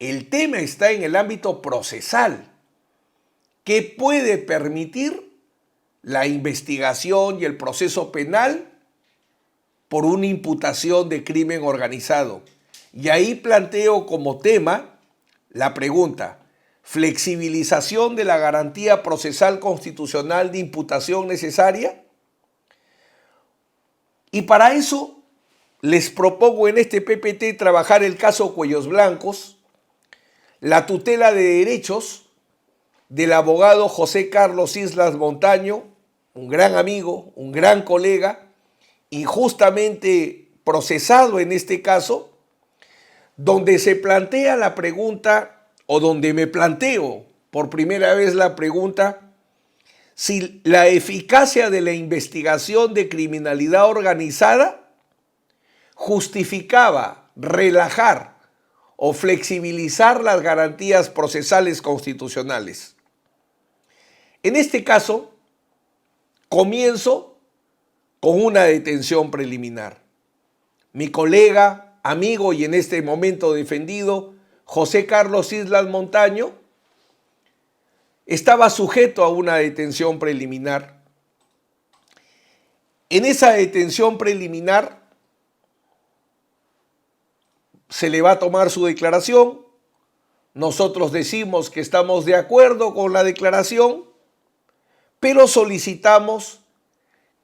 El tema está en el ámbito procesal, que puede permitir la investigación y el proceso penal por una imputación de crimen organizado. Y ahí planteo como tema la pregunta: ¿flexibilización de la garantía procesal constitucional de imputación necesaria? Y para eso les propongo en este PPT trabajar el caso Cuellos Blancos, la tutela de derechos del abogado José Carlos Islas Montaño, un gran amigo, un gran colega, injustamente procesado en este caso, donde se plantea la pregunta, o donde me planteo por primera vez la pregunta, si la eficacia de la investigación de criminalidad organizada justificaba relajar o flexibilizar las garantías procesales constitucionales. En este caso, comienzo con una detención preliminar. Mi colega, amigo y en este momento defendido, José Carlos Islas Montaño, estaba sujeto a una detención preliminar. En esa detención preliminar se le va a tomar su declaración. Nosotros decimos que estamos de acuerdo con la declaración, pero solicitamos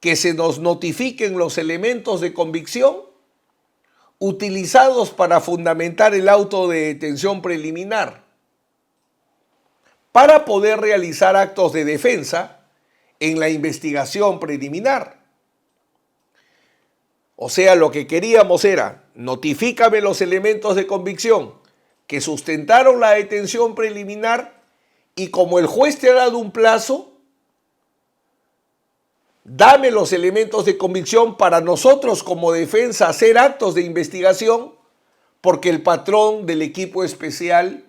que se nos notifiquen los elementos de convicción utilizados para fundamentar el auto de detención preliminar, para poder realizar actos de defensa en la investigación preliminar. O sea, lo que queríamos era: notifícame los elementos de convicción que sustentaron la detención preliminar, y como el juez te ha dado un plazo, dame los elementos de convicción para nosotros como defensa hacer actos de investigación, porque el patrón del equipo especial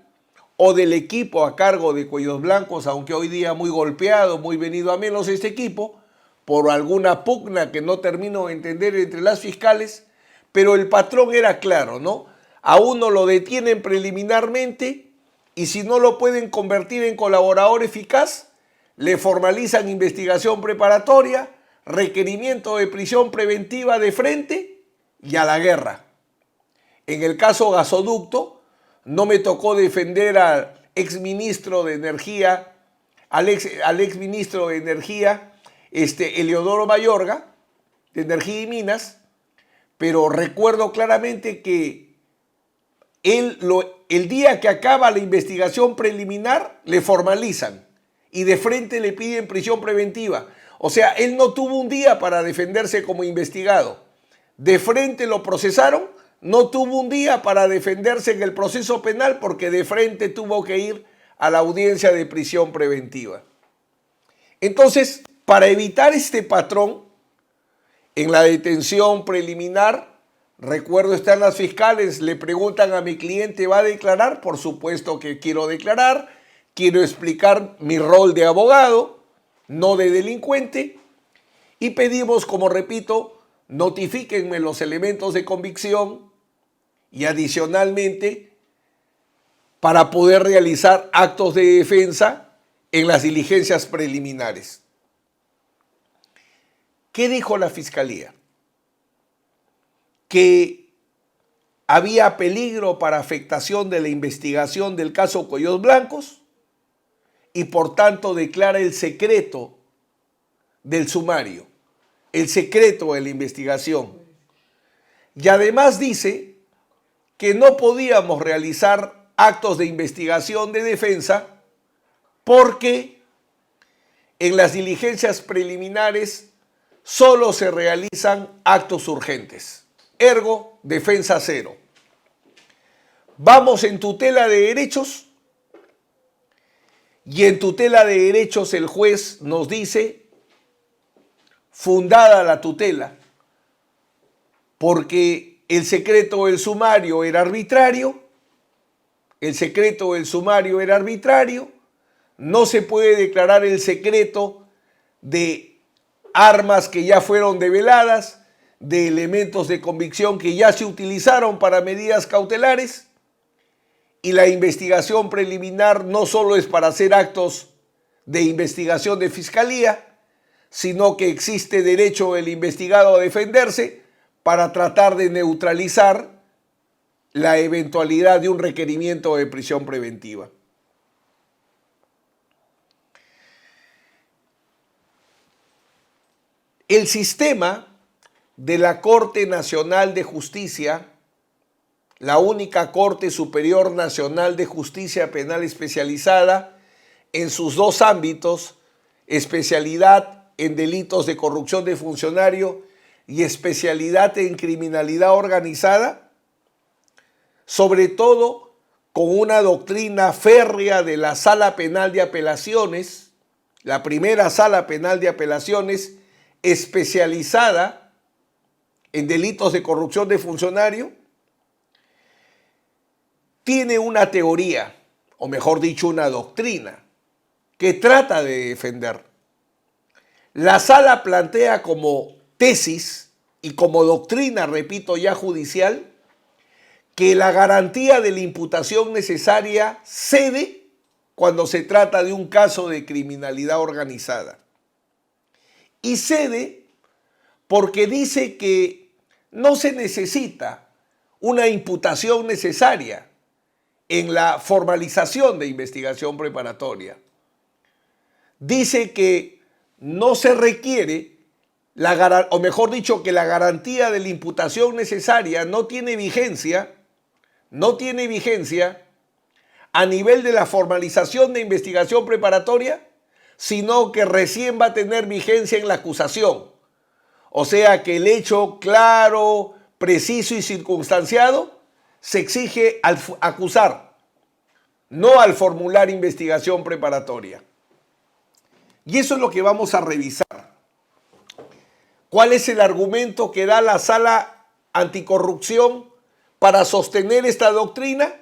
o del equipo a cargo de Cuellos Blancos, aunque hoy día muy golpeado, muy venido a menos este equipo, por alguna pugna que no termino de entender entre las fiscales, pero el patrón era claro, ¿no? A uno lo detienen preliminarmente y si no lo pueden convertir en colaborador eficaz, le formalizan investigación preparatoria, requerimiento de prisión preventiva de frente y a la guerra. En el caso Gasoducto, no me tocó defender al exministro de Energía, Eliodoro Mayorga, de Energía y Minas, pero recuerdo claramente que el día que acaba la investigación preliminar, le formalizan y de frente le piden prisión preventiva. O sea, él no tuvo un día para defenderse como investigado. De frente lo procesaron, no tuvo un día para defenderse en el proceso penal porque de frente tuvo que ir a la audiencia de prisión preventiva. Entonces, para evitar este patrón, en la detención preliminar, recuerdo están las fiscales, le preguntan a mi cliente, ¿va a declarar? Por supuesto que quiero declarar, quiero explicar mi rol de abogado, no de delincuente, y pedimos, como repito, notifíquenme los elementos de convicción y adicionalmente para poder realizar actos de defensa en las diligencias preliminares. ¿Qué dijo la Fiscalía? Que había peligro para afectación de la investigación del caso Cuellos Blancos y por tanto declara el secreto del sumario, el secreto de la investigación. Y además dice que no podíamos realizar actos de investigación de defensa porque en las diligencias preliminares solo se realizan actos urgentes. Ergo, defensa cero. Vamos en tutela de derechos y en tutela de derechos el juez nos dice, fundada la tutela, porque el secreto del sumario era arbitrario, no se puede declarar el secreto de armas que ya fueron develadas, de elementos de convicción que ya se utilizaron para medidas cautelares, y la investigación preliminar no solo es para hacer actos de investigación de fiscalía, sino que existe derecho del investigado a defenderse para tratar de neutralizar la eventualidad de un requerimiento de prisión preventiva. El sistema de la Corte Nacional de Justicia, la única Corte Superior Nacional de Justicia Penal especializada en sus dos ámbitos, especialidad en delitos de corrupción de funcionario y especialidad en criminalidad organizada, sobre todo con una doctrina férrea de la Sala Penal de Apelaciones, la primera Sala Penal de Apelaciones especializada en delitos de corrupción de funcionario, tiene una teoría, o mejor dicho, una doctrina, que trata de defender. La Sala plantea como tesis y como doctrina, repito ya judicial, que la garantía de la imputación necesaria cede cuando se trata de un caso de criminalidad organizada. Y cede porque dice que no se necesita una imputación necesaria en la formalización de investigación preparatoria. Dice que no se requiere, o mejor dicho, que la garantía de la imputación necesaria no tiene vigencia a nivel de la formalización de investigación preparatoria, sino que recién va a tener vigencia en la acusación. O sea que el hecho claro, preciso y circunstanciado se exige al acusar, no al formular investigación preparatoria. Y eso es lo que vamos a revisar. ¿Cuál es el argumento que da la Sala Anticorrupción para sostener esta doctrina?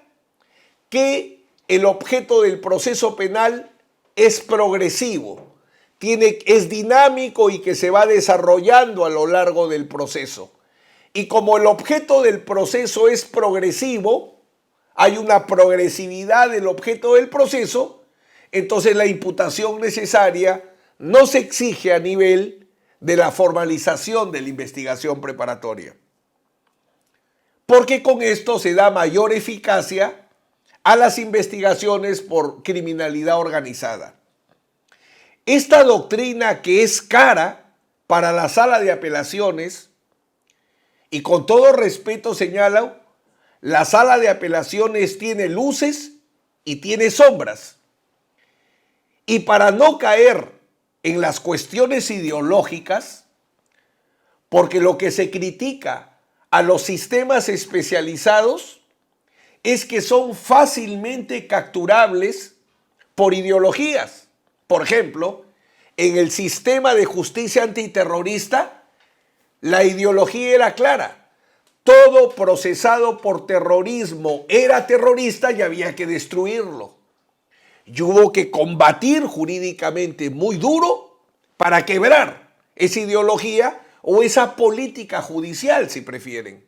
Que el objeto del proceso penal es progresivo, es dinámico y que se va desarrollando a lo largo del proceso. Y como el objeto del proceso es progresivo, hay una progresividad del objeto del proceso, entonces la imputación necesaria no se exige a nivel de la formalización de la investigación preparatoria. Porque con esto se da mayor eficacia a las investigaciones por criminalidad organizada. Esta doctrina, que es cara para la Sala de Apelaciones, y con todo respeto señalo, la Sala de Apelaciones tiene luces y tiene sombras. Y para no caer en las cuestiones ideológicas, porque lo que se critica a los sistemas especializados es que son fácilmente capturables por ideologías. Por ejemplo, en el sistema de justicia antiterrorista, la ideología era clara. Todo procesado por terrorismo era terrorista y había que destruirlo. Y hubo que combatir jurídicamente muy duro para quebrar esa ideología o esa política judicial, si prefieren.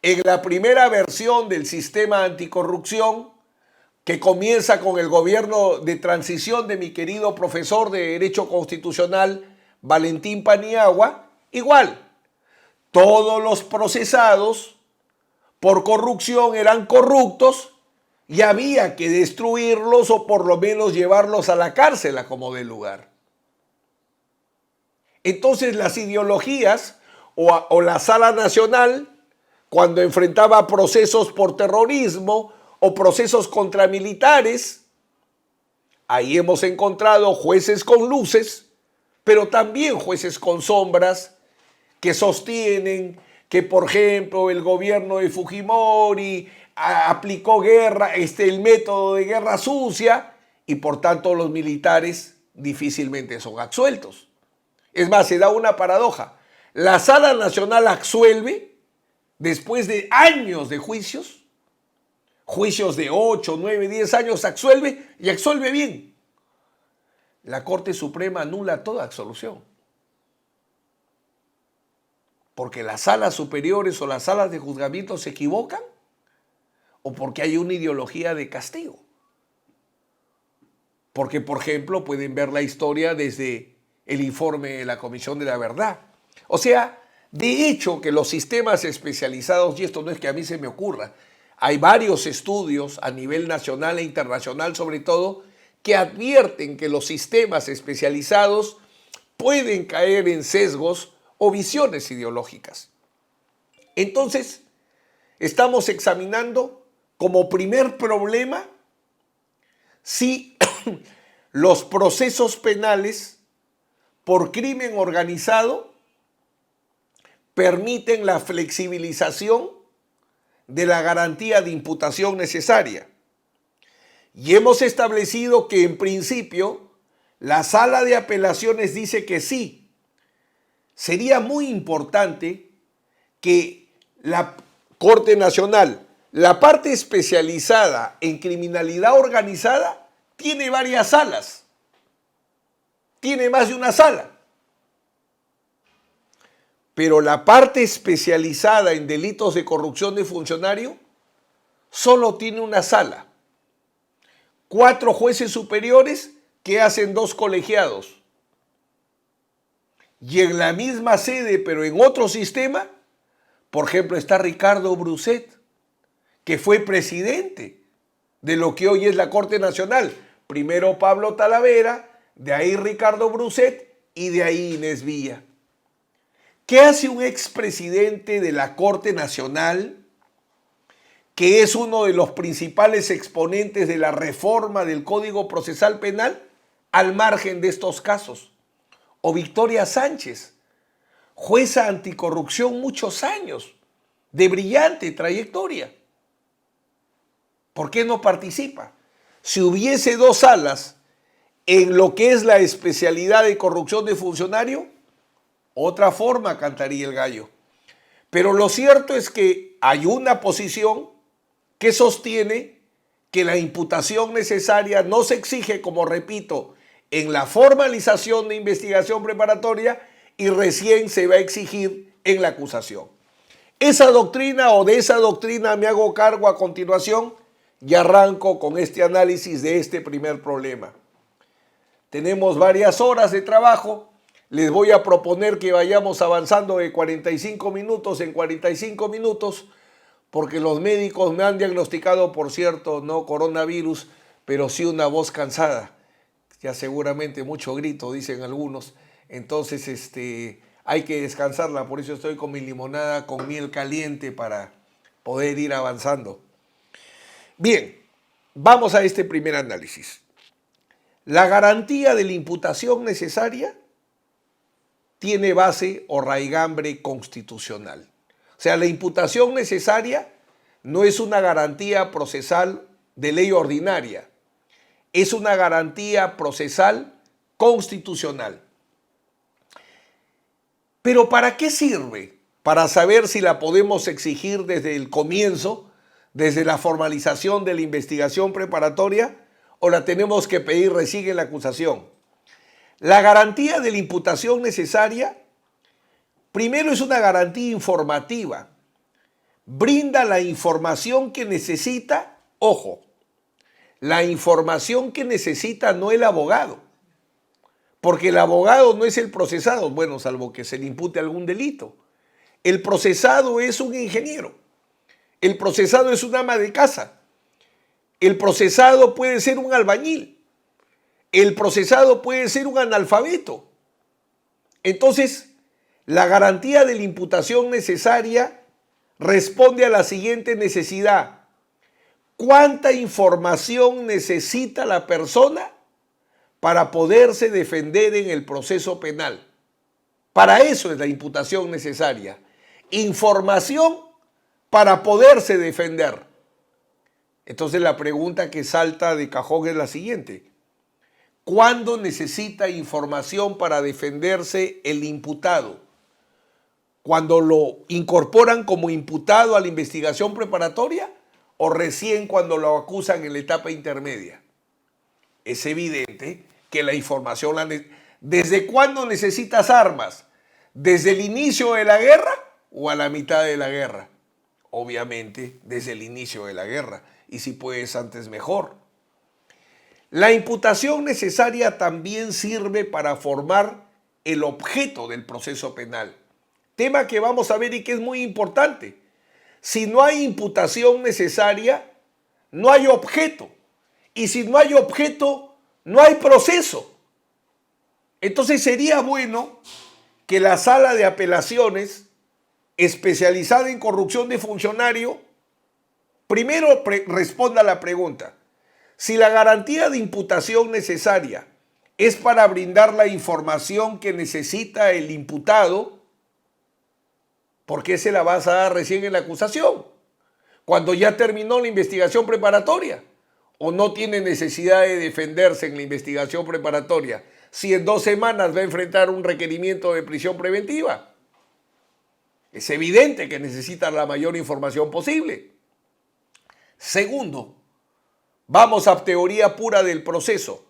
En la primera versión del sistema anticorrupción, que comienza con el gobierno de transición de mi querido profesor de Derecho Constitucional, Valentín Paniagua, igual, todos los procesados por corrupción eran corruptos y había que destruirlos o por lo menos llevarlos a la cárcel a como dé lugar. Entonces las ideologías o la Sala Nacional, cuando enfrentaba procesos por terrorismo o procesos contra militares, ahí hemos encontrado jueces con luces, pero también jueces con sombras que sostienen que, por ejemplo, el gobierno de Fujimori aplicó el método de guerra sucia y por tanto los militares difícilmente son absueltos. Es más, se da una paradoja. La Sala Nacional absuelve después de años de juicios de 8, 9, 10 años, absuelve y absuelve bien. La Corte Suprema anula toda absolución. Porque las salas superiores o las salas de juzgamiento se equivocan o porque hay una ideología de castigo. Porque, por ejemplo, pueden ver la historia desde el informe de la Comisión de la Verdad. O sea, de hecho que los sistemas especializados, y esto no es que a mí se me ocurra, hay varios estudios a nivel nacional e internacional sobre todo, que advierten que los sistemas especializados pueden caer en sesgos o visiones ideológicas. Entonces, estamos examinando como primer problema si los procesos penales por crimen organizado permiten la flexibilización de la garantía de imputación necesaria. Y hemos establecido que en principio la Sala de Apelaciones dice que sí. Sería muy importante que la Corte Nacional, la parte especializada en criminalidad organizada, tiene varias salas, tiene más de una sala. Pero la parte especializada en delitos de corrupción de funcionario solo tiene una sala. 4 jueces superiores que hacen 2 colegiados. Y en la misma sede, pero en otro sistema, por ejemplo, está Ricardo Bruset, que fue presidente de lo que hoy es la Corte Nacional. Primero Pablo Talavera, de ahí Ricardo Bruset y de ahí Inés Villa. ¿Qué hace un expresidente de la Corte Nacional, que es uno de los principales exponentes de la reforma del Código Procesal Penal, al margen de estos casos? O Victoria Sánchez, jueza anticorrupción muchos años, de brillante trayectoria. ¿Por qué no participa? Si hubiese 2 salas en lo que es la especialidad de corrupción de funcionario, otra forma cantaría el gallo. Pero lo cierto es que hay una posición que sostiene que la imputación necesaria no se exige, como repito, en la formalización de investigación preparatoria y recién se va a exigir en la acusación. Esa doctrina o de esa doctrina me hago cargo a continuación y arranco con este análisis de este primer problema. Tenemos varias horas de trabajo. Les voy a proponer que vayamos avanzando de 45 minutos en 45 minutos, porque los médicos me han diagnosticado, por cierto, no coronavirus, pero sí una voz cansada. Ya seguramente mucho grito, dicen algunos. Entonces, hay que descansarla. Por eso estoy con mi limonada con miel caliente para poder ir avanzando. Bien, vamos a este primer análisis. La garantía de la imputación necesaria tiene base o raigambre constitucional. O sea, la imputación necesaria no es una garantía procesal de ley ordinaria, es una garantía procesal constitucional. ¿Pero para qué sirve? Para saber si la podemos exigir desde el comienzo, desde la formalización de la investigación preparatoria, o la tenemos que pedir recién en la acusación. La garantía de la imputación necesaria, primero, es una garantía informativa. Brinda la información que necesita, ojo, la información que necesita no el abogado, porque el abogado no es el procesado, bueno, salvo que se le impute algún delito. El procesado es un ingeniero, el procesado es un ama de casa, el procesado puede ser un albañil, el procesado puede ser un analfabeto. Entonces, la garantía de la imputación necesaria responde a la siguiente necesidad: ¿cuánta información necesita la persona para poderse defender en el proceso penal? Para eso es la imputación necesaria. Información para poderse defender. Entonces la pregunta que salta de cajón es la siguiente: ¿cuándo necesita información para defenderse el imputado? ¿Cuando lo incorporan como imputado a la investigación preparatoria o recién cuando lo acusan en la etapa intermedia? Es evidente que la información ¿desde cuándo necesitas armas? ¿Desde el inicio de la guerra o a la mitad de la guerra? obviamente, desde el inicio de la guerra. Y si puedes antes, mejor. La imputación necesaria también sirve para formar el objeto del proceso penal. Tema que vamos a ver y que es muy importante. Si no hay imputación necesaria, no hay objeto. Y si no hay objeto, no hay proceso. Entonces sería bueno que la sala de apelaciones especializada en corrupción de funcionario primero responda a la pregunta: si la garantía de imputación necesaria es para brindar la información que necesita el imputado, ¿por qué se la vas a dar recién en la acusación? Cuando ya terminó la investigación preparatoria. ¿O no tiene necesidad de defenderse en la investigación preparatoria si en 2 semanas va a enfrentar un requerimiento de prisión preventiva? Es evidente que necesita la mayor información posible. Segundo, vamos a teoría pura del proceso.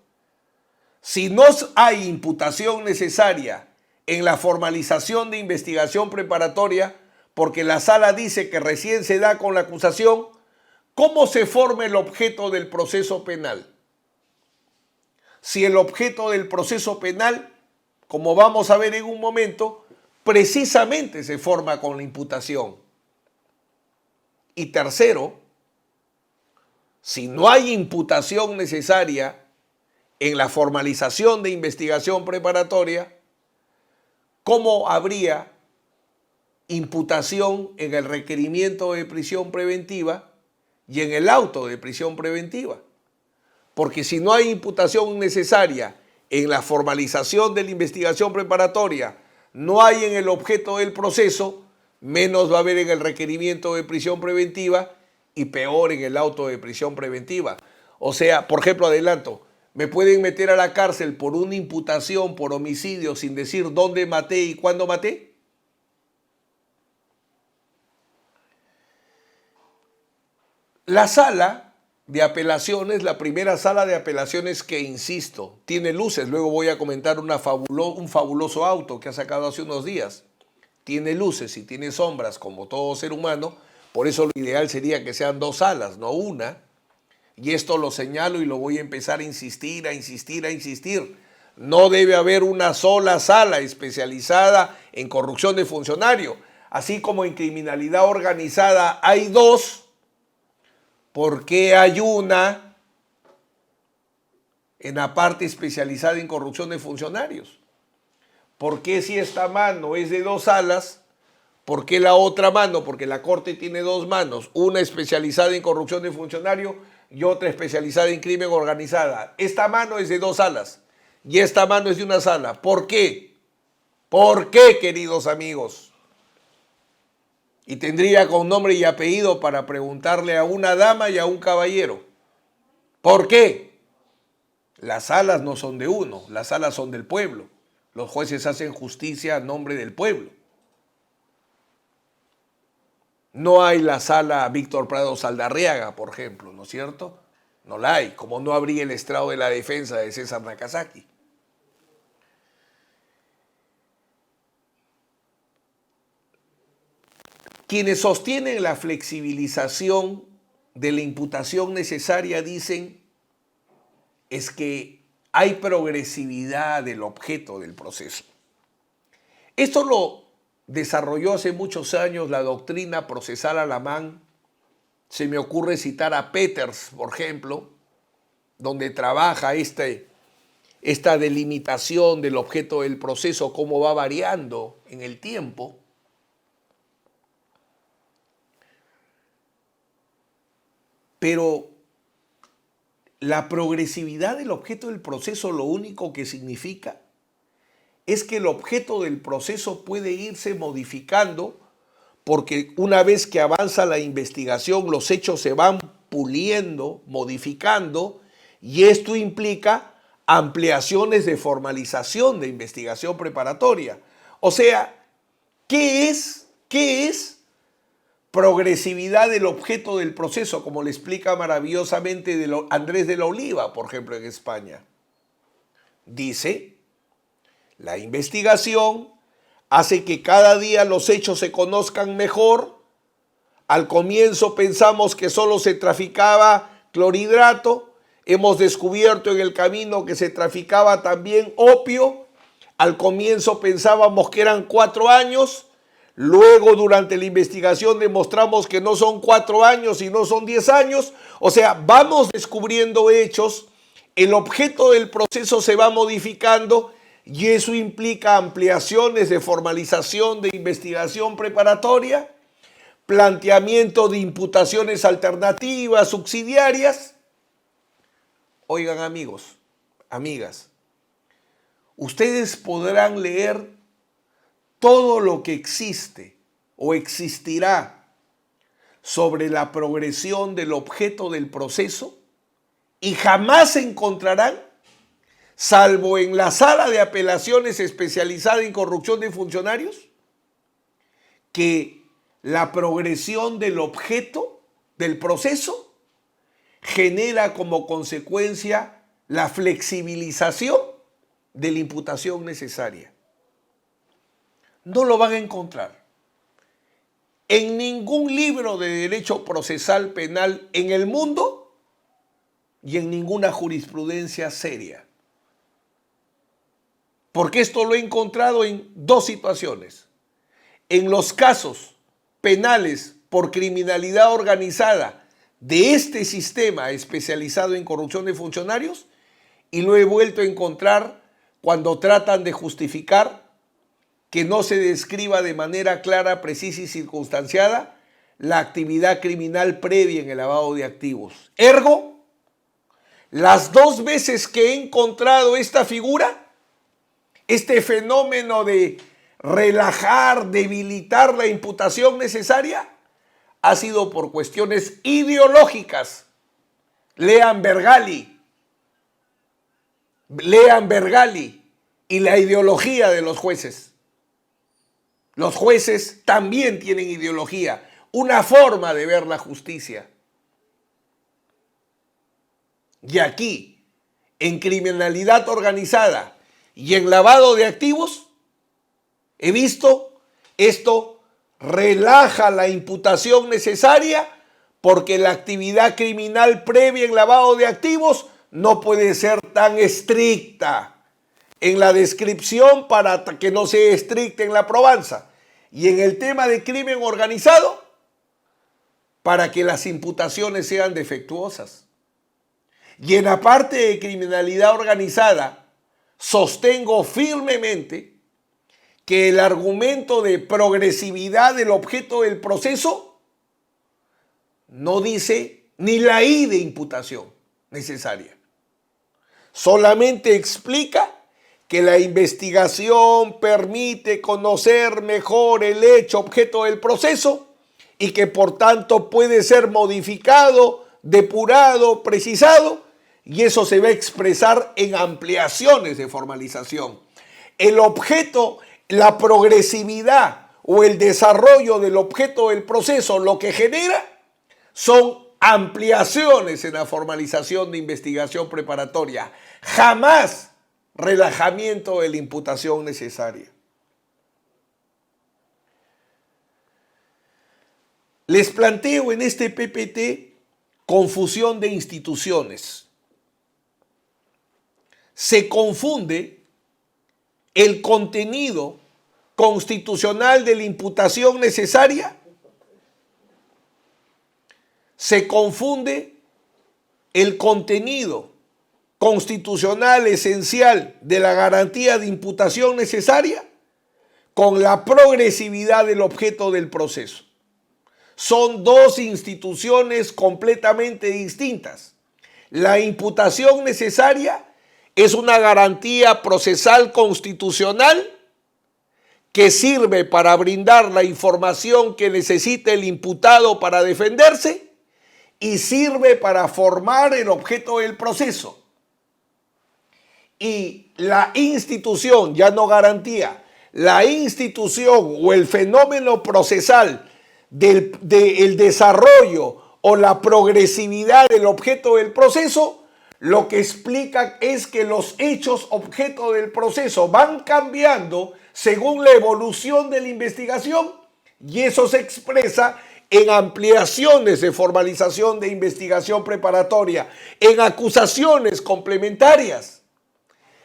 Si no hay imputación necesaria en la formalización de investigación preparatoria, porque la sala dice que recién se da con la acusación, ¿cómo se forma el objeto del proceso penal? Si el objeto del proceso penal, como vamos a ver en un momento, precisamente se forma con la imputación. Y tercero, si no hay imputación necesaria en la formalización de investigación preparatoria, ¿cómo habría imputación en el requerimiento de prisión preventiva y en el auto de prisión preventiva? Porque si no hay imputación necesaria en la formalización de la investigación preparatoria, no hay en el objeto del proceso, menos va a haber en el requerimiento de prisión preventiva y peor en el auto de prisión preventiva. O sea, por ejemplo, adelanto, me pueden meter a la cárcel por una imputación por homicidio sin decir dónde maté y cuándo maté. La sala de apelaciones, la primera sala de apelaciones que, insisto, tiene luces. Luego voy a comentar un fabuloso auto que ha sacado hace unos días. Tiene luces y tiene sombras como todo ser humano. Por eso lo ideal sería que sean 2 salas, no una. Y esto lo señalo y lo voy a empezar a insistir, a insistir. No debe haber una sola sala especializada en corrupción de funcionario. Así como en criminalidad organizada hay 2, ¿por qué hay una en la parte especializada en corrupción de funcionarios? ¿Por qué si esta mano es de 2 salas, por qué la otra mano? Porque la Corte tiene 2 manos, una especializada en corrupción de funcionario y otra especializada en crimen organizada. Esta mano es de 2 salas y esta mano es de una sala. ¿Por qué? ¿Por qué, queridos amigos? Y tendría con nombre y apellido para preguntarle a una dama y a un caballero. ¿Por qué? Las salas no son de uno, las salas son del pueblo. Los jueces hacen justicia a nombre del pueblo. No hay la sala Víctor Prado Saldarriaga, por ejemplo, ¿no es cierto? No la hay, como no habría el estrado de la defensa de César Nakazaki. Quienes sostienen la flexibilización de la imputación necesaria dicen es que hay progresividad del objeto del proceso. Esto lo desarrolló hace muchos años la doctrina procesal alemán. Se me ocurre citar a Peters, por ejemplo, donde trabaja esta delimitación del objeto del proceso, cómo va variando en el tiempo. Pero la progresividad del objeto del proceso lo único que significa es que el objeto del proceso puede irse modificando porque una vez que avanza la investigación, los hechos se van puliendo, modificando, y esto implica ampliaciones de formalización de investigación preparatoria. O sea, ¿qué es progresividad del objeto del proceso? Como le explica maravillosamente Andrés de la Oliva, por ejemplo, en España. Dice, la investigación hace que cada día los hechos se conozcan mejor, Al comienzo pensamos que solo se traficaba clorhidrato. Hemos descubierto en el camino que se traficaba también opio. Al comienzo pensábamos que eran 4 años. Luego, durante la investigación, demostramos que no son 4 años, sino son 10 años. O sea, vamos descubriendo hechos. El objeto del proceso se va modificando y eso implica ampliaciones de formalización de investigación preparatoria, planteamiento de imputaciones alternativas, subsidiarias. Oigan, amigos, amigas, ustedes podrán leer todo lo que existe o existirá sobre la progresión del objeto del proceso y jamás encontrarán, salvo en la sala de apelaciones especializada en corrupción de funcionarios, que la progresión del objeto del proceso genera como consecuencia la flexibilización de la imputación necesaria. No lo van a encontrar en ningún libro de derecho procesal penal en el mundo y en ninguna jurisprudencia seria. Porque esto lo he encontrado en 2 situaciones. En los casos penales por criminalidad organizada de este sistema especializado en corrupción de funcionarios, y lo he vuelto a encontrar cuando tratan de justificar que no se describa de manera clara, precisa y circunstanciada la actividad criminal previa en el lavado de activos. Ergo, las 2 veces que he encontrado esta figura, este fenómeno de relajar, debilitar la imputación necesaria, ha sido por cuestiones ideológicas. Lean Vergali y la ideología de los jueces. Los jueces también tienen ideología, una forma de ver la justicia. Y aquí, en criminalidad organizada y en lavado de activos, he visto esto relaja la imputación necesaria porque la actividad criminal previa en lavado de activos no puede ser tan estricta en la descripción para que no sea estricta en la probanza. Y en el tema de crimen organizado, para que las imputaciones sean defectuosas. Y en la parte de criminalidad organizada, sostengo firmemente que el argumento de progresividad del objeto del proceso no dice ni la I de imputación necesaria. Solamente explica que la investigación permite conocer mejor el hecho objeto del proceso y que por tanto puede ser modificado, depurado, precisado, y eso se va a expresar en ampliaciones de formalización. El objeto, la progresividad o el desarrollo del objeto del proceso, lo que genera son ampliaciones en la formalización de investigación preparatoria, jamás relajamiento de la imputación necesaria. Les planteo en este PPT confusión de instituciones. Se confunde el contenido constitucional de la imputación necesaria. Se confunde el contenido constitucional esencial de la garantía de imputación necesaria con la progresividad del objeto del proceso. Son 2 instituciones completamente distintas. La imputación necesaria es una garantía procesal constitucional que sirve para brindar la información que necesita el imputado para defenderse y sirve para formar el objeto del proceso. Y la institución, ya no garantía, la institución o el fenómeno procesal del desarrollo o la progresividad del objeto del proceso, lo que explica es que los hechos objeto del proceso van cambiando según la evolución de la investigación y eso se expresa en ampliaciones de formalización de investigación preparatoria, en acusaciones complementarias.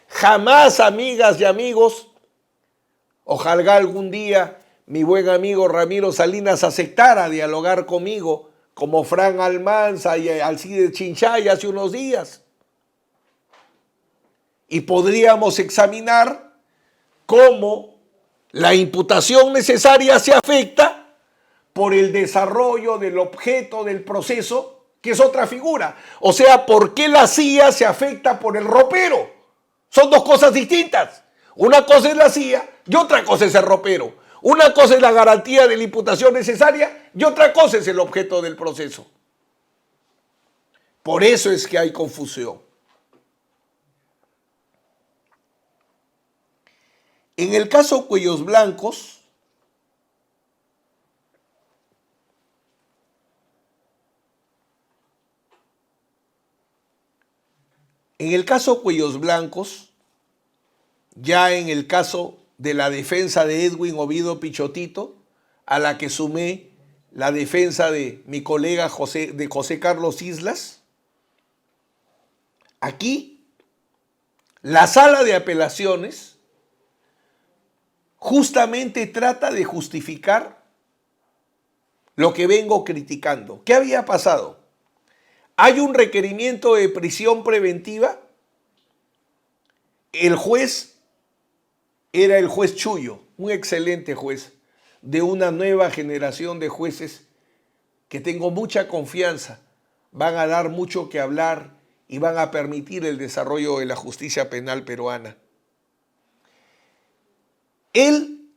Jamás, amigas y amigos, ojalá algún día mi buen amigo Ramiro Salinas aceptara dialogar conmigo como Fran Almanza y Alcides Chinchay hace unos días. Y podríamos examinar cómo la imputación necesaria se afecta por el desarrollo del objeto del proceso, que es otra figura. O sea, ¿por qué la CIA se afecta por el ropero? Son dos cosas distintas. Una cosa es la CIA y otra cosa es el ropero. Una cosa es la garantía de la imputación necesaria y otra cosa es el objeto del proceso. Por eso es que hay confusión. En el caso Cuellos Blancos, ya en el caso de la defensa de Edwin Oviedo Pichotito, a la que sumé la defensa de mi colega José Carlos Islas, aquí la sala de apelaciones justamente trata de justificar lo que vengo criticando. ¿Qué había pasado? Hay un requerimiento de prisión preventiva. El juez era el juez Chullo, un excelente juez, de una nueva generación de jueces que tengo mucha confianza, van a dar mucho que hablar y van a permitir el desarrollo de la justicia penal peruana. Él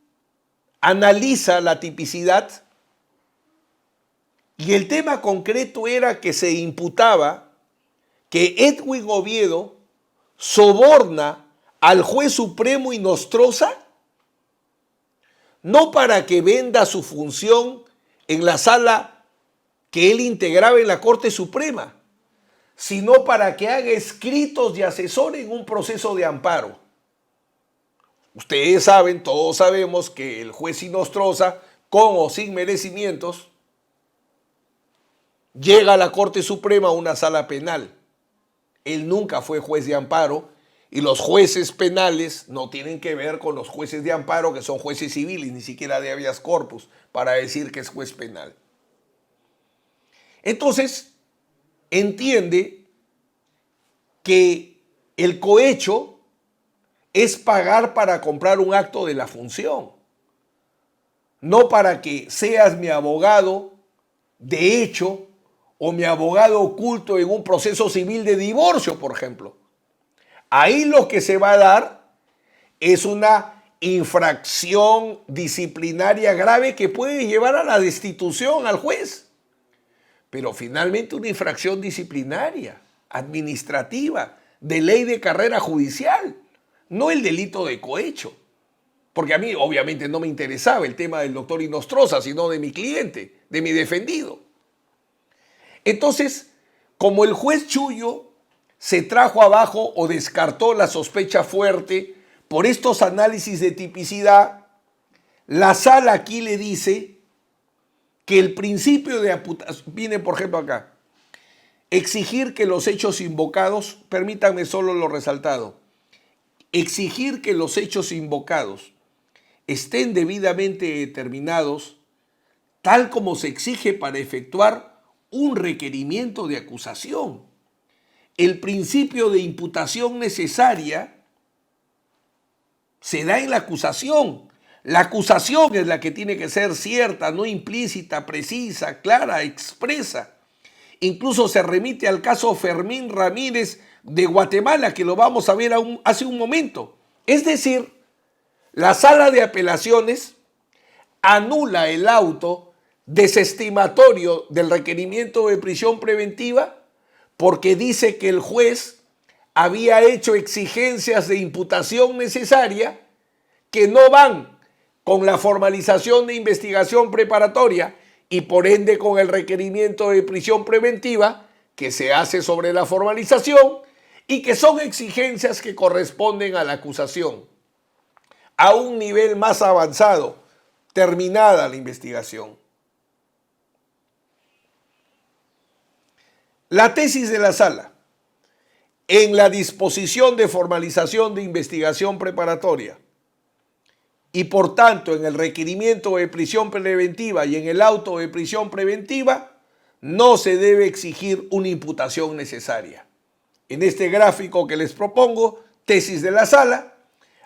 analiza la tipicidad y el tema concreto era que se imputaba que Edwin Oviedo soborna al juez supremo Inostroza, no para que venda su función en la sala que él integraba en la Corte Suprema, sino para que haga escritos de asesor en un proceso de amparo. Ustedes saben, todos sabemos que el juez Inostroza, con o sin merecimientos, llega a la Corte Suprema a una sala penal. Él nunca fue juez de amparo. Y los jueces penales no tienen que ver con los jueces de amparo, que son jueces civiles, ni siquiera de habeas corpus, para decir que es juez penal. Entonces, entiende que el cohecho es pagar para comprar un acto de la función, no para que seas mi abogado de hecho o mi abogado oculto en un proceso civil de divorcio, por ejemplo. Ahí lo que se va a dar es una infracción disciplinaria grave que puede llevar a la destitución al juez. Pero finalmente una infracción disciplinaria, administrativa, de ley de carrera judicial, no el delito de cohecho. Porque a mí obviamente no me interesaba el tema del doctor Inostroza, sino de mi cliente, de mi defendido. Entonces, como el juez Chullo se trajo abajo o descartó la sospecha fuerte por estos análisis de tipicidad, la sala aquí le dice que el principio de imputación, viene por ejemplo acá, exigir que los hechos invocados, permítanme solo lo resaltado, exigir que los hechos invocados estén debidamente determinados, tal como se exige para efectuar un requerimiento de acusación. El principio de imputación necesaria se da en la acusación. La acusación es la que tiene que ser cierta, no implícita, precisa, clara, expresa. Incluso se remite al caso Fermín Ramírez de Guatemala, que lo vamos a ver hace un momento. Es decir, la sala de apelaciones anula el auto desestimatorio del requerimiento de prisión preventiva porque dice que el juez había hecho exigencias de imputación necesaria que no van con la formalización de investigación preparatoria y por ende con el requerimiento de prisión preventiva que se hace sobre la formalización y que son exigencias que corresponden a la acusación. A un nivel más avanzado, terminada la investigación. La tesis de la sala, en la disposición de formalización de investigación preparatoria y por tanto en el requerimiento de prisión preventiva y en el auto de prisión preventiva, no se debe exigir una imputación necesaria. En este gráfico que les propongo, tesis de la sala,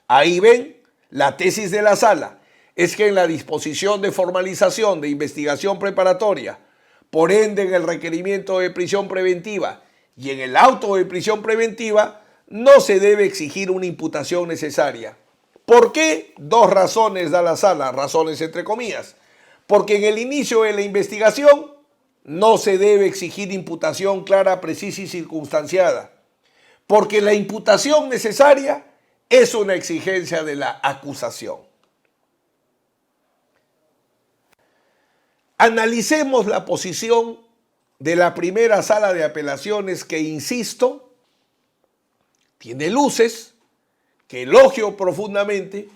ahí ven la tesis de la sala, es que en la disposición de formalización de investigación preparatoria, por ende en el requerimiento de prisión preventiva y en el auto de prisión preventiva, no se debe exigir una imputación necesaria. ¿Por qué? Dos razones da la sala, razones entre comillas. Porque en el inicio de la investigación no se debe exigir imputación clara, precisa y circunstanciada. Porque la imputación necesaria es una exigencia de la acusación. Analicemos la posición de la primera sala de apelaciones que, insisto, tiene luces, que elogio profundamente,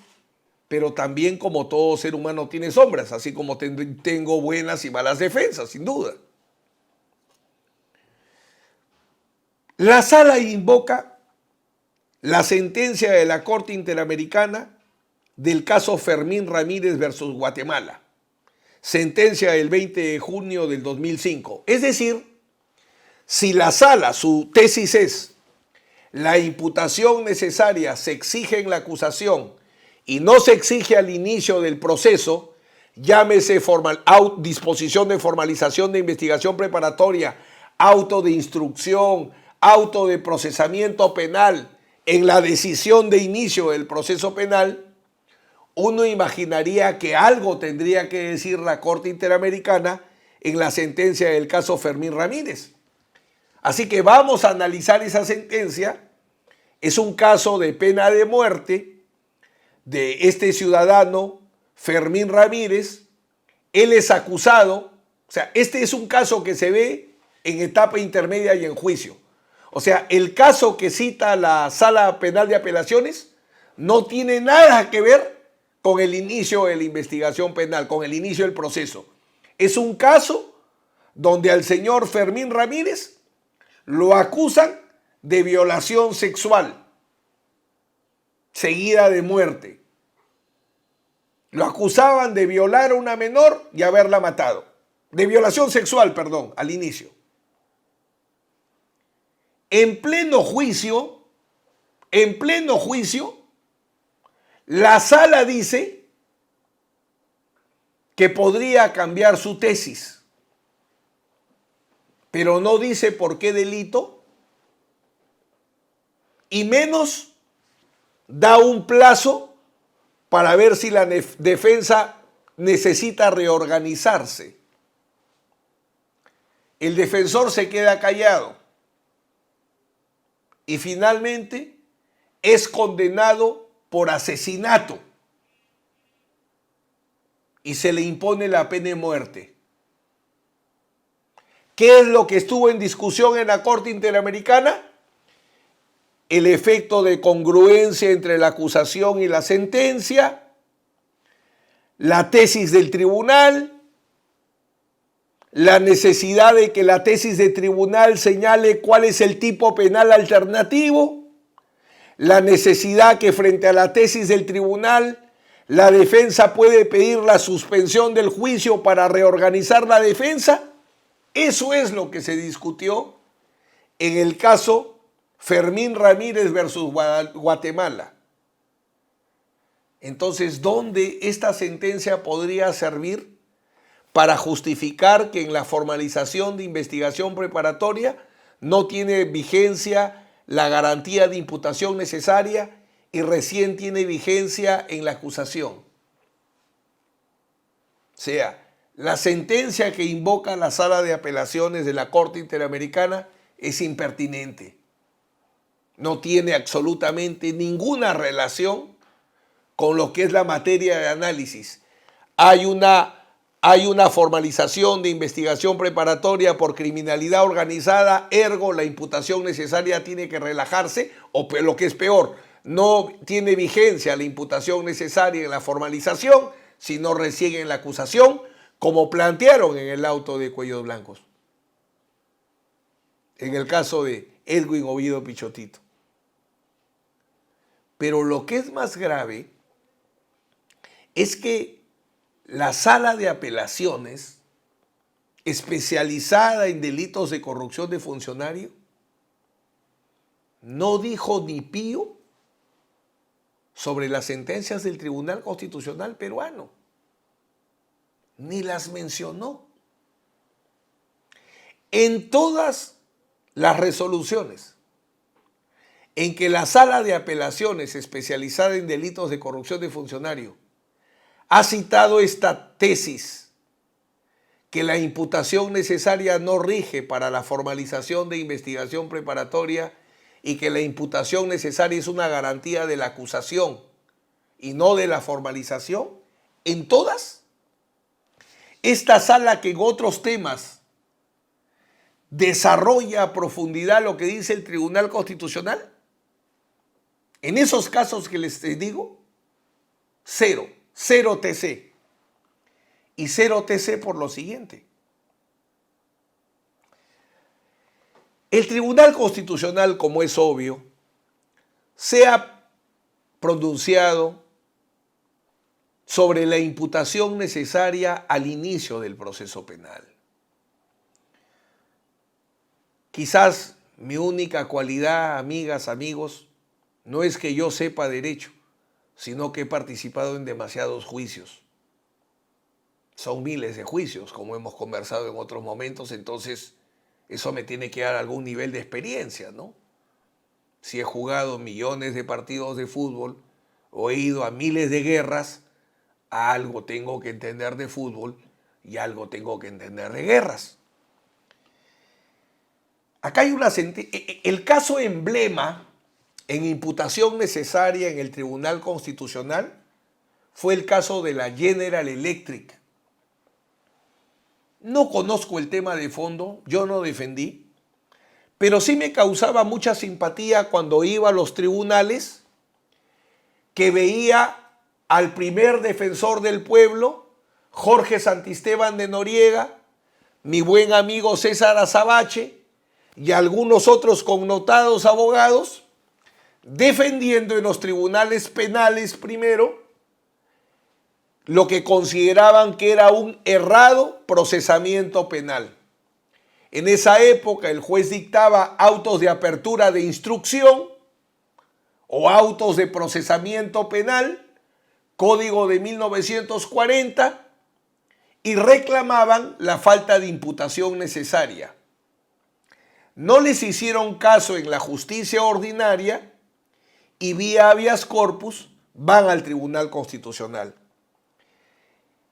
pero también como todo ser humano tiene sombras, así como tengo buenas y malas defensas, sin duda. La sala invoca la sentencia de la Corte Interamericana del caso Fermín Ramírez versus Guatemala, sentencia del 20 de junio del 2005. Es decir, si la sala, su tesis es la imputación necesaria se exige en la acusación y no se exige al inicio del proceso, llámese disposición de formalización de investigación preparatoria, auto de instrucción, auto de procesamiento penal, en la decisión de inicio del proceso penal, uno imaginaría que algo tendría que decir la Corte Interamericana en la sentencia del caso Fermín Ramírez. Así que vamos a analizar esa sentencia. Es un caso de pena de muerte de este ciudadano Fermín Ramírez. Él es acusado, o sea, este es un caso que se ve en etapa intermedia y en juicio. O sea, el caso que cita la Sala Penal de Apelaciones no tiene nada que ver con el inicio de la investigación penal, con el inicio del proceso. Es un caso donde al señor Fermín Ramírez lo acusan de violación sexual seguida de muerte. Lo acusaban de violar a una menor y haberla matado. De violación sexual, perdón, al inicio. En pleno juicio, la sala dice que podría cambiar su tesis, pero no dice por qué delito y menos da un plazo para ver si la defensa necesita reorganizarse. El defensor se queda callado y finalmente es condenado por asesinato y se le impone la pena de muerte. ¿Qué es lo que estuvo en discusión en la Corte Interamericana? El efecto de congruencia entre la acusación y la sentencia, la tesis del tribunal, la necesidad de que la tesis del tribunal señale cuál es el tipo penal alternativo, la necesidad que frente a la tesis del tribunal la defensa puede pedir la suspensión del juicio para reorganizar la defensa. Eso es lo que se discutió en el caso Fermín Ramírez versus Guatemala. Entonces, ¿dónde esta sentencia podría servir para justificar que en la formalización de investigación preparatoria no tiene vigencia la garantía de imputación necesaria y recién tiene vigencia en la acusación? O sea, la sentencia que invoca la Sala de Apelaciones de la Corte Interamericana es impertinente. No tiene absolutamente ninguna relación con lo que es la materia de análisis. Hay una formalización de investigación preparatoria por criminalidad organizada, ergo la imputación necesaria tiene que relajarse, o lo que es peor, no tiene vigencia la imputación necesaria en la formalización, sino recién en la acusación, como plantearon en el auto de Cuellos Blancos. en el caso de Edwin Oviedo Pichotito. Pero lo que es más grave es que la sala de apelaciones, especializada en delitos de corrupción de funcionario, no dijo ni pío sobre las sentencias del Tribunal Constitucional peruano, ni las mencionó. En todas las resoluciones en que la sala de apelaciones especializada en delitos de corrupción de funcionario ha citado esta tesis, que la imputación necesaria no rige para la formalización de investigación preparatoria y que la imputación necesaria es una garantía de la acusación y no de la formalización, en todas, esta sala que en otros temas desarrolla a profundidad lo que dice el Tribunal Constitucional, en esos casos que les digo, cero TC. Y cero TC por lo siguiente. El Tribunal Constitucional, como es obvio, se ha pronunciado sobre la imputación necesaria al inicio del proceso penal. Quizás mi única cualidad, amigas, amigos, no es que yo sepa derecho, sino que he participado en demasiados juicios. Son miles de juicios, como hemos conversado en otros momentos, entonces eso me tiene que dar algún nivel de experiencia, ¿no? Si he jugado millones de partidos de fútbol o he ido a miles de guerras, algo tengo que entender de fútbol y algo tengo que entender de guerras. Acá hay una sentencia. El caso emblema en imputación necesaria en el Tribunal Constitucional fue el caso de la General Electric. No conozco el tema de fondo, yo no defendí, pero sí me causaba mucha simpatía cuando iba a los tribunales, que veía al primer defensor del pueblo, Jorge Santisteban de Noriega, mi buen amigo César Azabache y algunos otros connotados abogados, defendiendo en los tribunales penales primero lo que consideraban que era un errado procesamiento penal. En esa época el juez dictaba autos de apertura de instrucción o autos de procesamiento penal, código de 1940, y reclamaban la falta de imputación necesaria. No les hicieron caso en la justicia ordinaria y vía habeas corpus van al Tribunal Constitucional.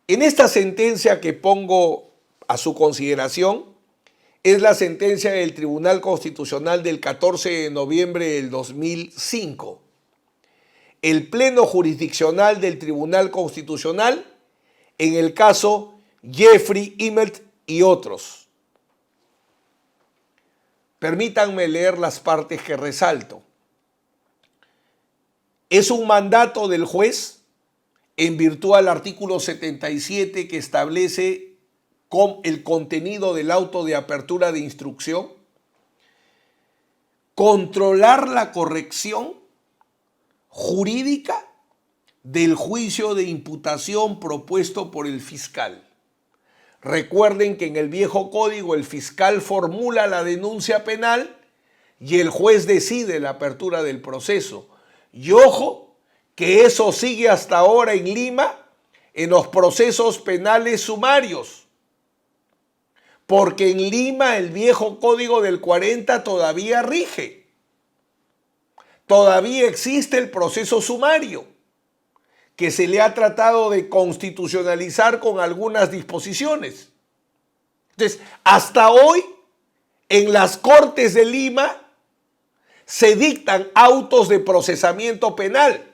En esta sentencia que pongo a su consideración es la sentencia del Tribunal Constitucional del 14 de noviembre del 2005. El Pleno Jurisdiccional del Tribunal Constitucional en el caso Jeffrey Immelt y otros. Permítanme leer las partes que resalto. Es un mandato del juez en virtud al artículo 77 que establece el contenido del auto de apertura de instrucción, controlar la corrección jurídica del juicio de imputación propuesto por el fiscal. Recuerden que en el viejo código el fiscal formula la denuncia penal y el juez decide la apertura del proceso. Y ojo, que eso sigue hasta ahora en Lima en los procesos penales sumarios. Porque en Lima el viejo código del 40 todavía rige. Todavía existe el proceso sumario, que se le ha tratado de constitucionalizar con algunas disposiciones. Entonces, hasta hoy, en las Cortes de Lima, se dictan autos de procesamiento penal.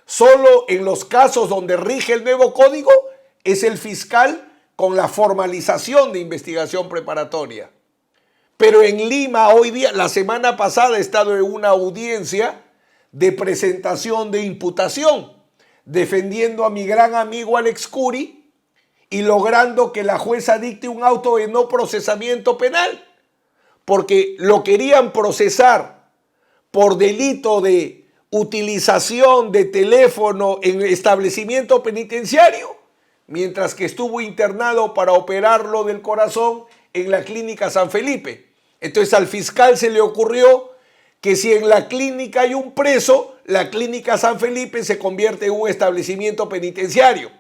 Solo en los casos donde rige el nuevo código es el fiscal con la formalización de investigación preparatoria. Pero en Lima hoy día, la semana pasada he estado en una audiencia de presentación de imputación, defendiendo a mi gran amigo Alex Curi y logrando que la jueza dicte un auto de no procesamiento penal, porque lo querían procesar por delito de utilización de teléfono en establecimiento penitenciario, mientras que estuvo internado para operarlo del corazón en la clínica San Felipe. Entonces al fiscal se le ocurrió que si en la clínica hay un preso, la clínica San Felipe se convierte en un establecimiento penitenciario.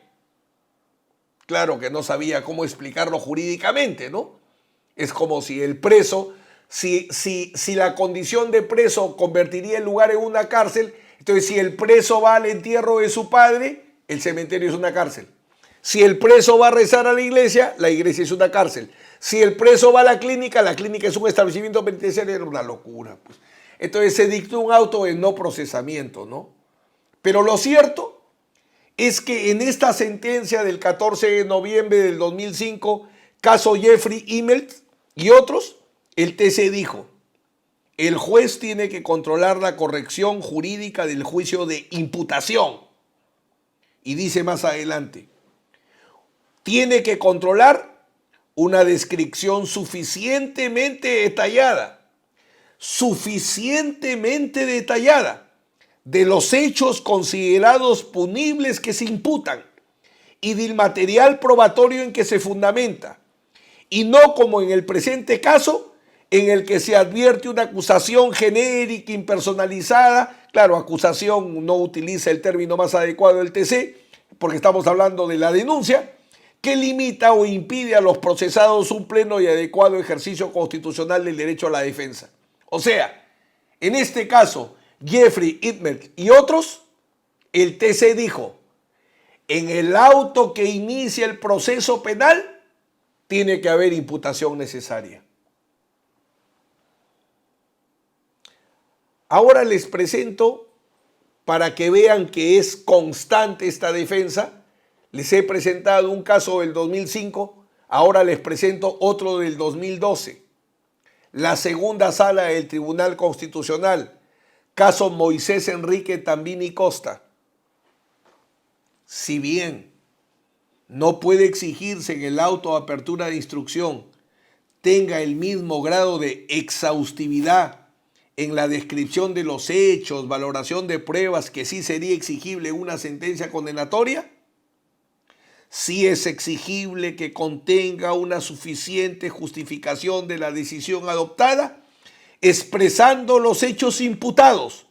Claro que no sabía cómo explicarlo jurídicamente, ¿no? Es como si el preso, si la condición de preso convertiría el lugar en una cárcel, entonces si el preso va al entierro de su padre, el cementerio es una cárcel. Si el preso va a rezar a la iglesia es una cárcel. Si el preso va a la clínica es un establecimiento penitenciario, era una locura, pues. Entonces se dictó un auto de no procesamiento, ¿no? Pero lo cierto es que en esta sentencia del 14 de noviembre del 2005, caso Jeffrey Immelt y otros, el TC dijo, el juez tiene que controlar la corrección jurídica del juicio de imputación. Y dice más adelante, tiene que controlar una descripción suficientemente detallada de los hechos considerados punibles que se imputan y del material probatorio en que se fundamenta, y no como en el presente caso, en el que se advierte una acusación genérica, impersonalizada. Claro, acusación no utiliza el término más adecuado del TC, porque estamos hablando de la denuncia, que limita o impide a los procesados un pleno y adecuado ejercicio constitucional del derecho a la defensa. O sea, en este caso, Jeffrey Immelt y otros, el TC dijo, en el auto que inicia el proceso penal, tiene que haber imputación necesaria. Ahora les presento, para que vean que es constante esta defensa, les he presentado un caso del 2005, ahora les presento otro del 2012. La segunda sala del Tribunal Constitucional, caso Moisés Enrique Tambini Costa. Si bien no puede exigirse en el auto de apertura de instrucción tenga el mismo grado de exhaustividad en la descripción de los hechos, valoración de pruebas que sí sería exigible una sentencia condenatoria, sí es exigible que contenga una suficiente justificación de la decisión adoptada, expresando los hechos imputados,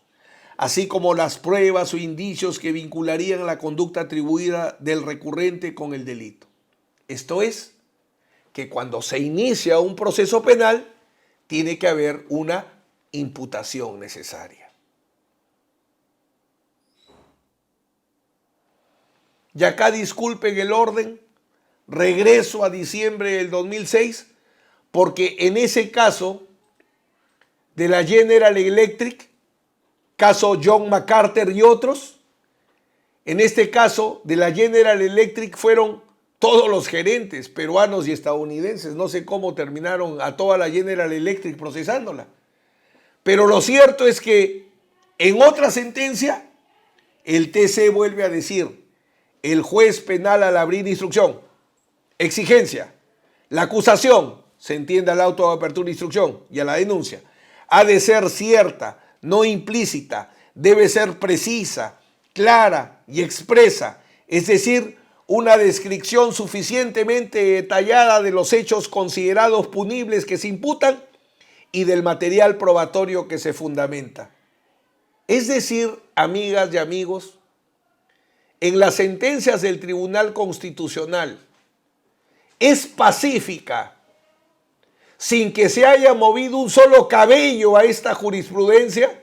así como las pruebas o indicios que vincularían la conducta atribuida del recurrente con el delito. Esto es, que cuando se inicia un proceso penal, tiene que haber una imputación necesaria. Y acá disculpen el orden, regreso a diciembre del 2006, porque en ese caso de la General Electric, caso John MacArthur y otros, en este caso de la General Electric fueron todos los gerentes peruanos y estadounidenses. No sé cómo terminaron a toda la General Electric procesándola. Pero lo cierto es que en otra sentencia, el TC vuelve a decir, el juez penal al abrir instrucción, exigencia, la acusación, se entiende al auto de apertura de instrucción y a la denuncia, ha de ser cierta, no implícita, debe ser precisa, clara y expresa, es decir, una descripción suficientemente detallada de los hechos considerados punibles que se imputan y del material probatorio que se fundamenta. Es decir, amigas y amigos, en las sentencias del Tribunal Constitucional es pacífica, sin que se haya movido un solo cabello a esta jurisprudencia,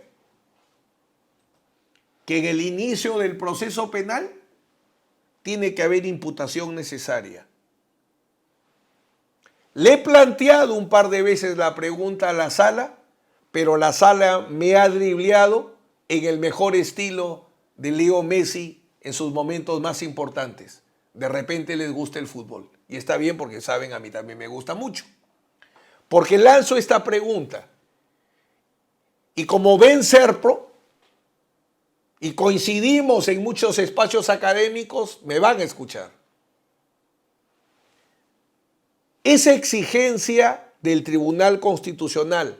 que en el inicio del proceso penal tiene que haber imputación necesaria. Le he planteado un par de veces la pregunta a la sala, pero la sala me ha dribleado en el mejor estilo de Leo Messi en sus momentos más importantes. De repente les gusta el fútbol. Y está bien porque saben, a mí también me gusta mucho. Porque lanzo esta pregunta. Y como ven Serpro, y coincidimos en muchos espacios académicos, me van a escuchar. Esa exigencia del Tribunal Constitucional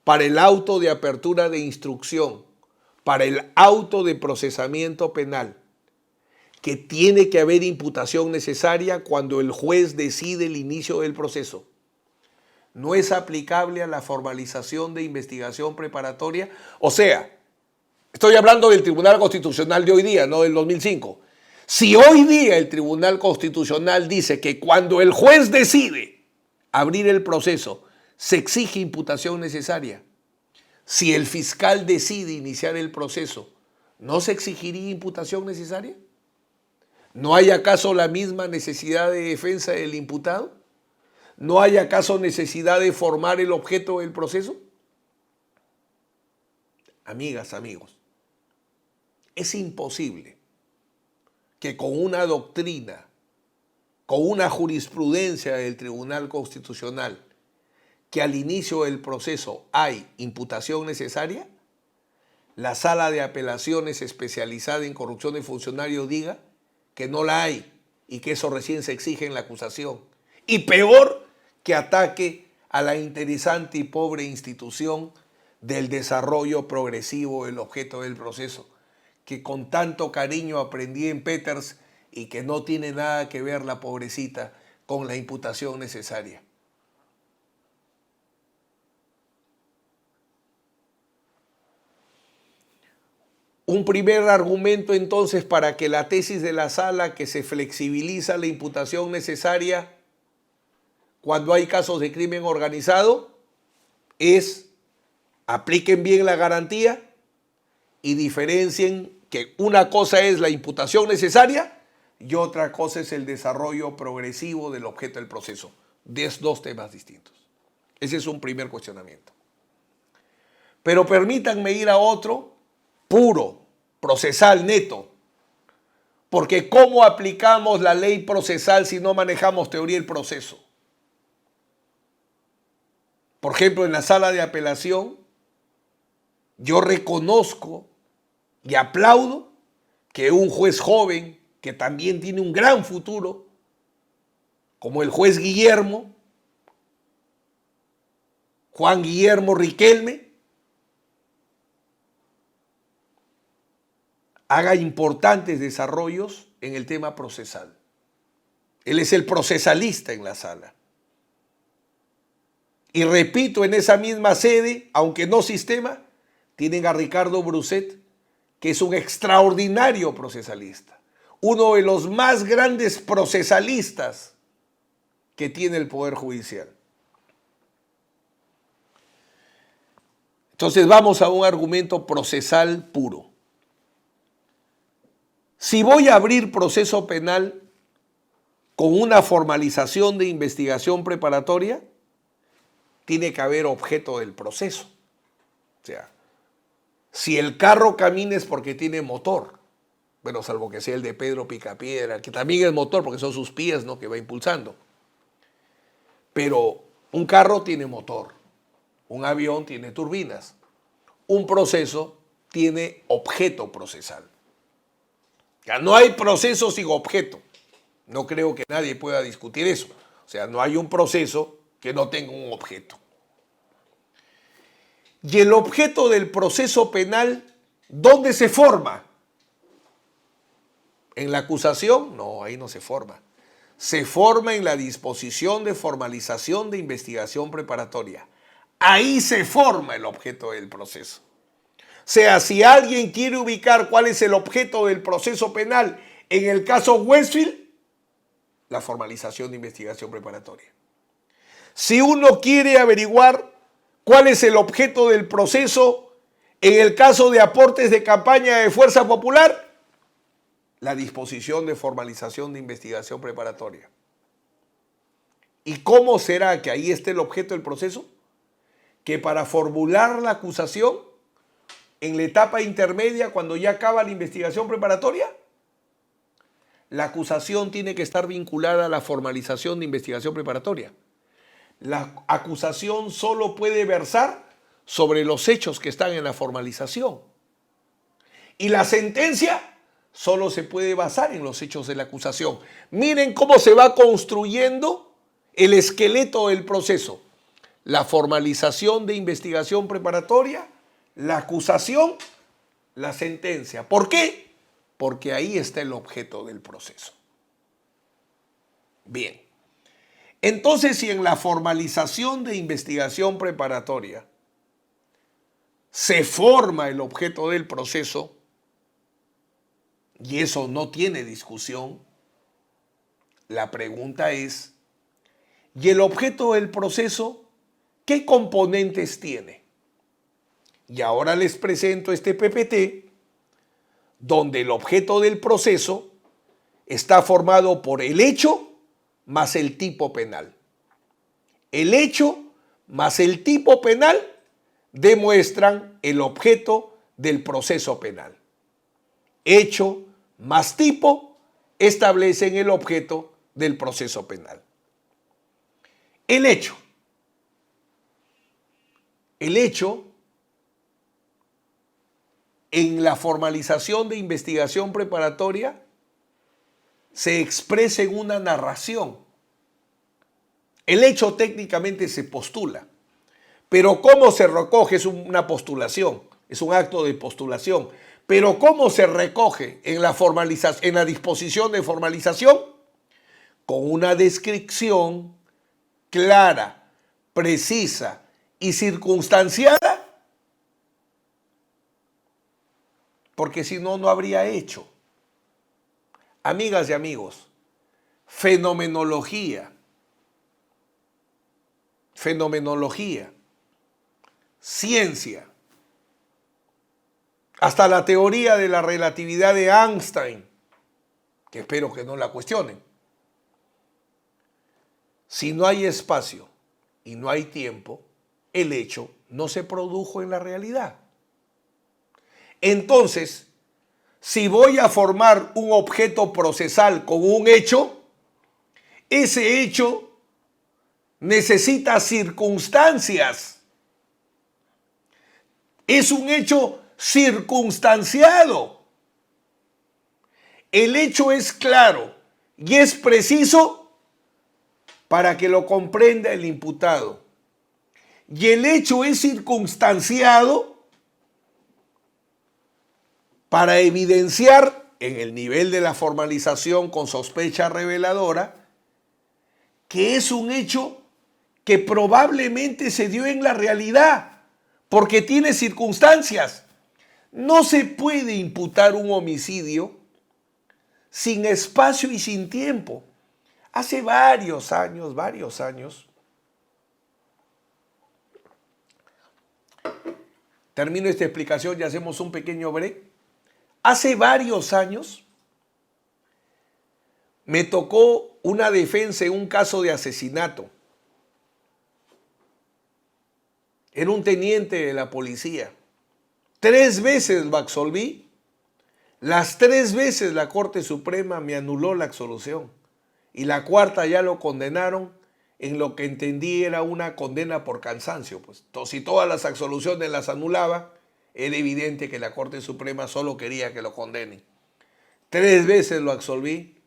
para el auto de apertura de instrucción, para el auto de procesamiento penal, que tiene que haber imputación necesaria cuando el juez decide el inicio del proceso, no es aplicable a la formalización de investigación preparatoria. O sea, estoy hablando del Tribunal Constitucional de hoy día, no del 2005. Si hoy día el Tribunal Constitucional dice que cuando el juez decide abrir el proceso, se exige imputación necesaria, si el fiscal decide iniciar el proceso, ¿no se exigiría imputación necesaria? ¿No hay acaso la misma necesidad de defensa del imputado? ¿No hay acaso necesidad de formar el objeto del proceso? Amigas, amigos, es imposible que con una doctrina, con una jurisprudencia del Tribunal Constitucional, que al inicio del proceso hay imputación necesaria, la Sala de Apelaciones especializada en corrupción de funcionarios diga que no la hay y que eso recién se exige en la acusación. Y peor, que ataque a la interesante y pobre institución del desarrollo progresivo del objeto del proceso, que con tanto cariño aprendí en Peters y que no tiene nada que ver, la pobrecita, con la imputación necesaria. Un primer argumento entonces para que la tesis de la sala, que se flexibiliza la imputación necesaria cuando hay casos de crimen organizado, es apliquen bien la garantía y diferencien que una cosa es la imputación necesaria y otra cosa es el desarrollo progresivo del objeto del proceso. Es dos temas distintos. Ese es un primer cuestionamiento. Pero permítanme ir a otro puro, procesal, neto. Porque ¿cómo aplicamos la ley procesal si no manejamos teoría del proceso? Por ejemplo, en la sala de apelación, yo reconozco y aplaudo que un juez joven, que también tiene un gran futuro, como el juez Guillermo, Juan Guillermo Riquelme, haga importantes desarrollos en el tema procesal. Él es el procesalista en la sala. Y repito, en esa misma sede, aunque no sistema, tienen a Ricardo Bruset, que es un extraordinario procesalista, uno de los más grandes procesalistas que tiene el Poder Judicial. Entonces vamos a un argumento procesal puro. Si voy a abrir proceso penal con una formalización de investigación preparatoria, tiene que haber objeto del proceso. O sea, si el carro camina es porque tiene motor, bueno, salvo que sea el de Pedro Picapiedra, que también es motor porque son sus pies, ¿no?, que va impulsando. Pero un carro tiene motor, un avión tiene turbinas, un proceso tiene objeto procesal. O sea, no hay proceso sin objeto. No creo que nadie pueda discutir eso. O sea, no hay un proceso que no tenga un objeto. Y el objeto del proceso penal, ¿dónde se forma? ¿En la acusación? No, ahí no se forma. Se forma en la disposición de formalización de investigación preparatoria. Ahí se forma el objeto del proceso. O sea, si alguien quiere ubicar cuál es el objeto del proceso penal en el caso Westfield, la formalización de investigación preparatoria. Si uno quiere averiguar cuál es el objeto del proceso en el caso de aportes de campaña de Fuerza Popular, la disposición de formalización de investigación preparatoria. ¿Y cómo será que ahí esté el objeto del proceso? Que para formular la acusación, en la etapa intermedia, cuando ya acaba la investigación preparatoria, la acusación tiene que estar vinculada a la formalización de investigación preparatoria. La acusación solo puede versar sobre los hechos que están en la formalización. Y la sentencia solo se puede basar en los hechos de la acusación. Miren cómo se va construyendo el esqueleto del proceso. la formalización de investigación preparatoria, la acusación, la sentencia. ¿Por qué? Porque ahí está el objeto del proceso. Bien. Entonces, si en la formalización de investigación preparatoria se forma el objeto del proceso, y eso no tiene discusión, la pregunta es, ¿y el objeto del proceso qué componentes tiene? Y ahora les presento este PPT, donde el objeto del proceso está formado por el hecho más el tipo penal. El hecho más el tipo penal demuestran el objeto del proceso penal. Hecho más tipo establecen el objeto del proceso penal. El hecho. El hecho en la formalización de investigación preparatoria se expresa en una narración. El hecho técnicamente se postula, pero cómo se recoge es una postulación, es un acto de postulación. Pero cómo se recoge en la en la disposición de formalización, con una descripción clara, precisa y circunstanciada, porque si no, no habría hecho. Amigas y amigos, fenomenología, ciencia, hasta la teoría de la relatividad de Einstein, que espero que no la cuestionen. Si no hay espacio y no hay tiempo, el hecho no se produjo en la realidad. Entonces, si voy a formar un objeto procesal con un hecho, ese hecho necesita circunstancias. Es un hecho circunstanciado. El hecho es claro y es preciso para que lo comprenda el imputado. Y el hecho es circunstanciado para evidenciar en el nivel de la formalización con sospecha reveladora que es un hecho que probablemente se dio en la realidad, porque tiene circunstancias. No se puede imputar un homicidio sin espacio y sin tiempo. Hace varios años, termino esta explicación y hacemos un pequeño break. Hace varios años me tocó una defensa en un caso de asesinato. Era un teniente de la policía. 3 veces lo absolví. Las 3 veces la Corte Suprema me anuló la absolución. Y la 4ª ya lo condenaron en lo que entendí era una condena por cansancio. Pues, si todas las absoluciones las anulaba, era evidente que la Corte Suprema solo quería que lo condenen. 3 veces lo absolví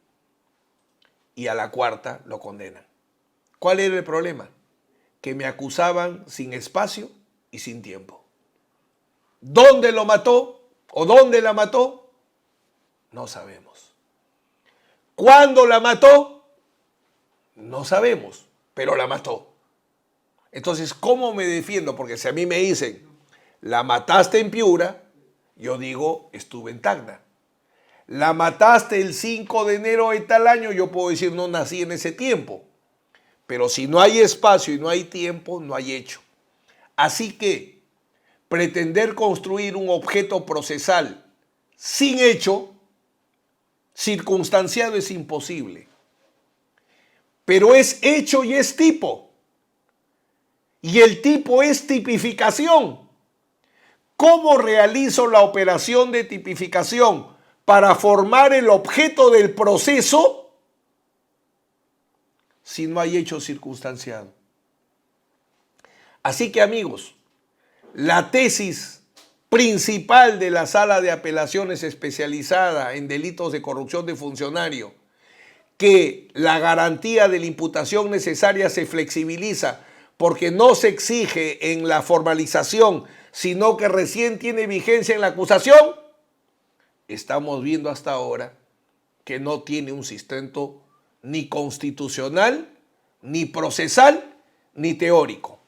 y a la 4ª lo condenan. ¿Cuál era el problema? Que me acusaban sin espacio y sin tiempo. ¿Dónde lo mató o dónde la mató? No sabemos. ¿Cuándo la mató? No sabemos, pero la mató. Entonces, ¿cómo me defiendo? Porque si a mí me dicen, la mataste en Piura, yo digo, estuve en Tacna. La mataste el 5 de enero de tal año, yo puedo decir, no nací en ese tiempo. Pero si no hay espacio y no hay tiempo, no hay hecho. Así que pretender construir un objeto procesal sin hecho, circunstanciado, es imposible. Pero es hecho y es tipo. Y el tipo es tipificación. ¿Cómo realizo la operación de tipificación para formar el objeto del proceso si no hay hecho circunstanciado? Así que, amigos, la tesis principal de la Sala de Apelaciones especializada en delitos de corrupción de funcionario, que la garantía de la imputación necesaria se flexibiliza porque no se exige en la formalización, sino que recién tiene vigencia en la acusación, estamos viendo hasta ahora que no tiene un sustento ni constitucional, ni procesal, ni teórico.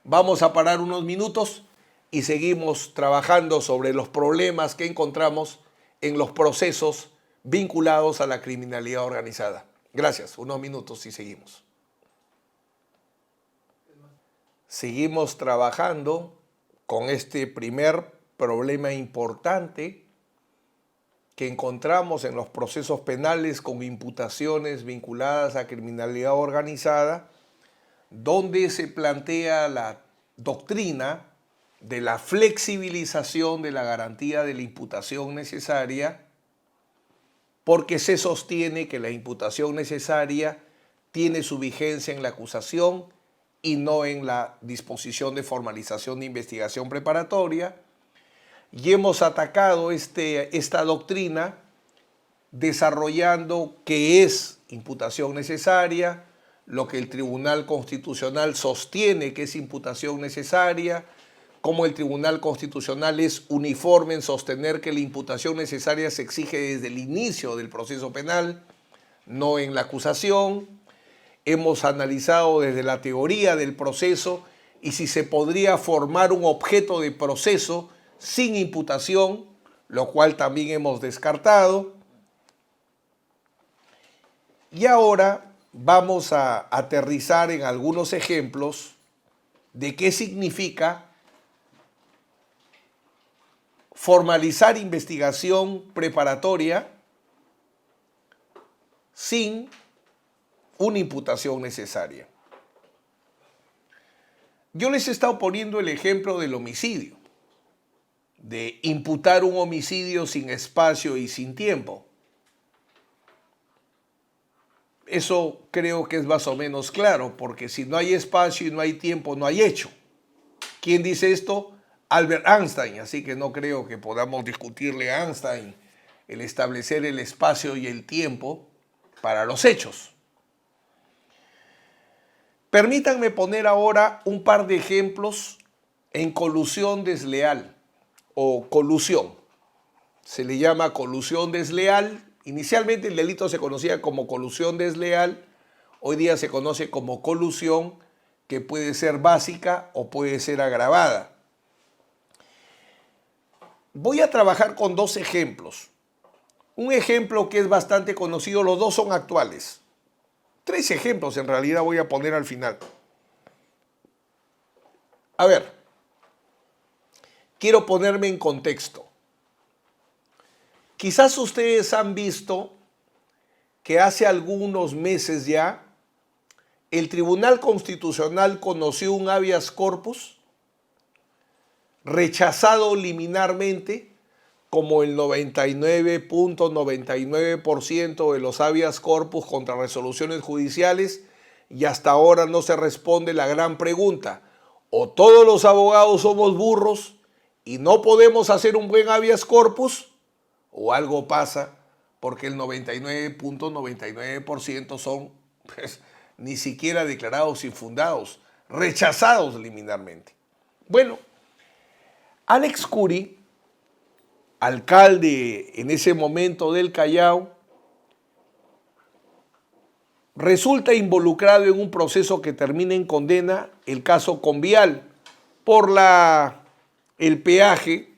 Vamos a parar unos minutos y seguimos trabajando sobre los problemas que encontramos en los procesos vinculados a la criminalidad organizada. Gracias, unos minutos y seguimos. Seguimos trabajando con este primer problema importante que encontramos en los procesos penales con imputaciones vinculadas a criminalidad organizada, donde se plantea la doctrina de la flexibilización de la garantía de la imputación necesaria, porque se sostiene que la imputación necesaria tiene su vigencia en la acusación y no en la disposición de formalización de investigación preparatoria. Y hemos atacado esta doctrina desarrollando qué es imputación necesaria, lo que el Tribunal Constitucional sostiene que es imputación necesaria, cómo el Tribunal Constitucional es uniforme en sostener que la imputación necesaria se exige desde el inicio del proceso penal, no en la acusación. Hemos analizado desde la teoría del proceso y si se podría formar un objeto de proceso sin imputación, lo cual también hemos descartado. Y ahora vamos a aterrizar en algunos ejemplos de qué significa formalizar investigación preparatoria sin una imputación necesaria. Yo les he estado poniendo el ejemplo del homicidio, de imputar un homicidio sin espacio y sin tiempo. Eso creo que es más o menos claro, porque si no hay espacio y no hay tiempo, no hay hecho. ¿Quién dice esto? Albert Einstein, así que no creo que podamos discutirle a Einstein el establecer el espacio y el tiempo para los hechos. Permítanme poner ahora un par de ejemplos en colusión desleal o colusión. Se le llama colusión desleal. Inicialmente el delito se conocía como colusión desleal, hoy día se conoce como colusión, que puede ser básica o puede ser agravada. Voy a trabajar con dos ejemplos. Un ejemplo que es bastante conocido, los dos son actuales. Tres ejemplos en realidad voy a poner al final. A ver, quiero ponerme en contexto. Quizás ustedes han visto que hace algunos meses ya el Tribunal Constitucional conoció un habeas corpus rechazado liminarmente, como el 99.99% de los habeas corpus contra resoluciones judiciales, y hasta ahora no se responde la gran pregunta: o todos los abogados somos burros y no podemos hacer un buen habeas corpus, o algo pasa, porque el 99.99% son pues, ni siquiera declarados infundados, rechazados liminarmente. Bueno, Alex Curi, alcalde en ese momento del Callao, resulta involucrado en un proceso que termina en condena, el caso Convial, por el peaje,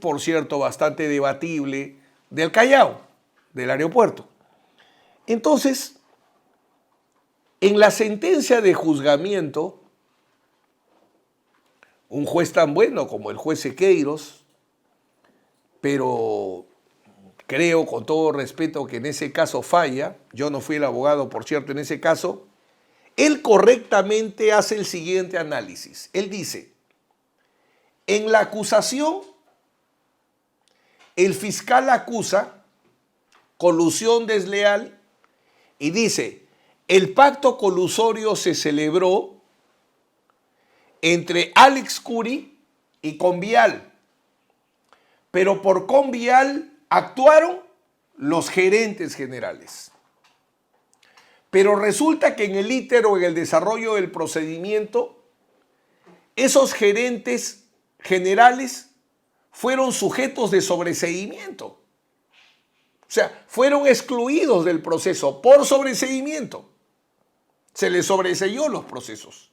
por cierto, bastante debatible, del Callao, del aeropuerto. Entonces, en la sentencia de juzgamiento, un juez tan bueno como el juez Sequeiros, pero creo con todo respeto que en ese caso falla, yo no fui el abogado, por cierto, en ese caso, él correctamente hace el siguiente análisis. Él dice, en la acusación, el fiscal acusa colusión desleal y dice, el pacto colusorio se celebró entre Alex Curi y Convial, pero por Convial actuaron los gerentes generales. Pero resulta que en el íter o en el desarrollo del procedimiento, esos gerentes generales fueron sujetos de sobreseimiento. O sea, fueron excluidos del proceso por sobreseimiento. Se les sobreseyó los procesos.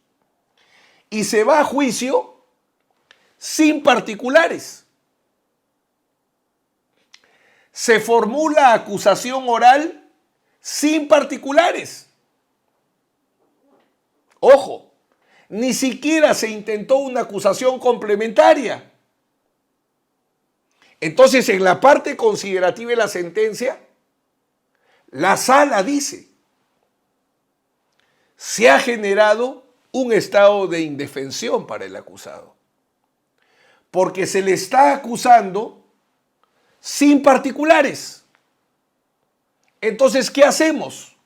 Y se va a juicio sin particulares. Se formula acusación oral sin particulares. Ojo, ni siquiera se intentó una acusación complementaria. Entonces, en la parte considerativa de la sentencia, la sala dice, se ha generado un estado de indefensión para el acusado, porque se le está acusando sin particulares. Entonces, ¿qué hacemos?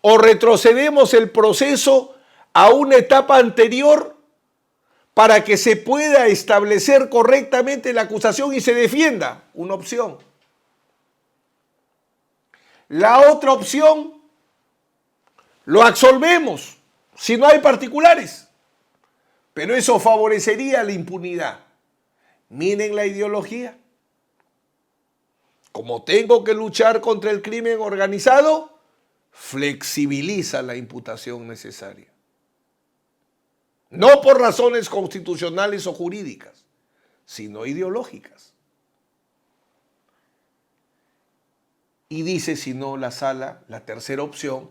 O retrocedemos el proceso a una etapa anterior para que se pueda establecer correctamente la acusación y se defienda, una opción. La otra opción, lo absolvemos si no hay particulares, pero eso favorecería la impunidad. Miren la ideología. Como tengo que luchar contra el crimen organizado, flexibiliza la imputación necesaria. No por razones constitucionales o jurídicas, sino ideológicas. Y dice, si no, la sala, la tercera opción,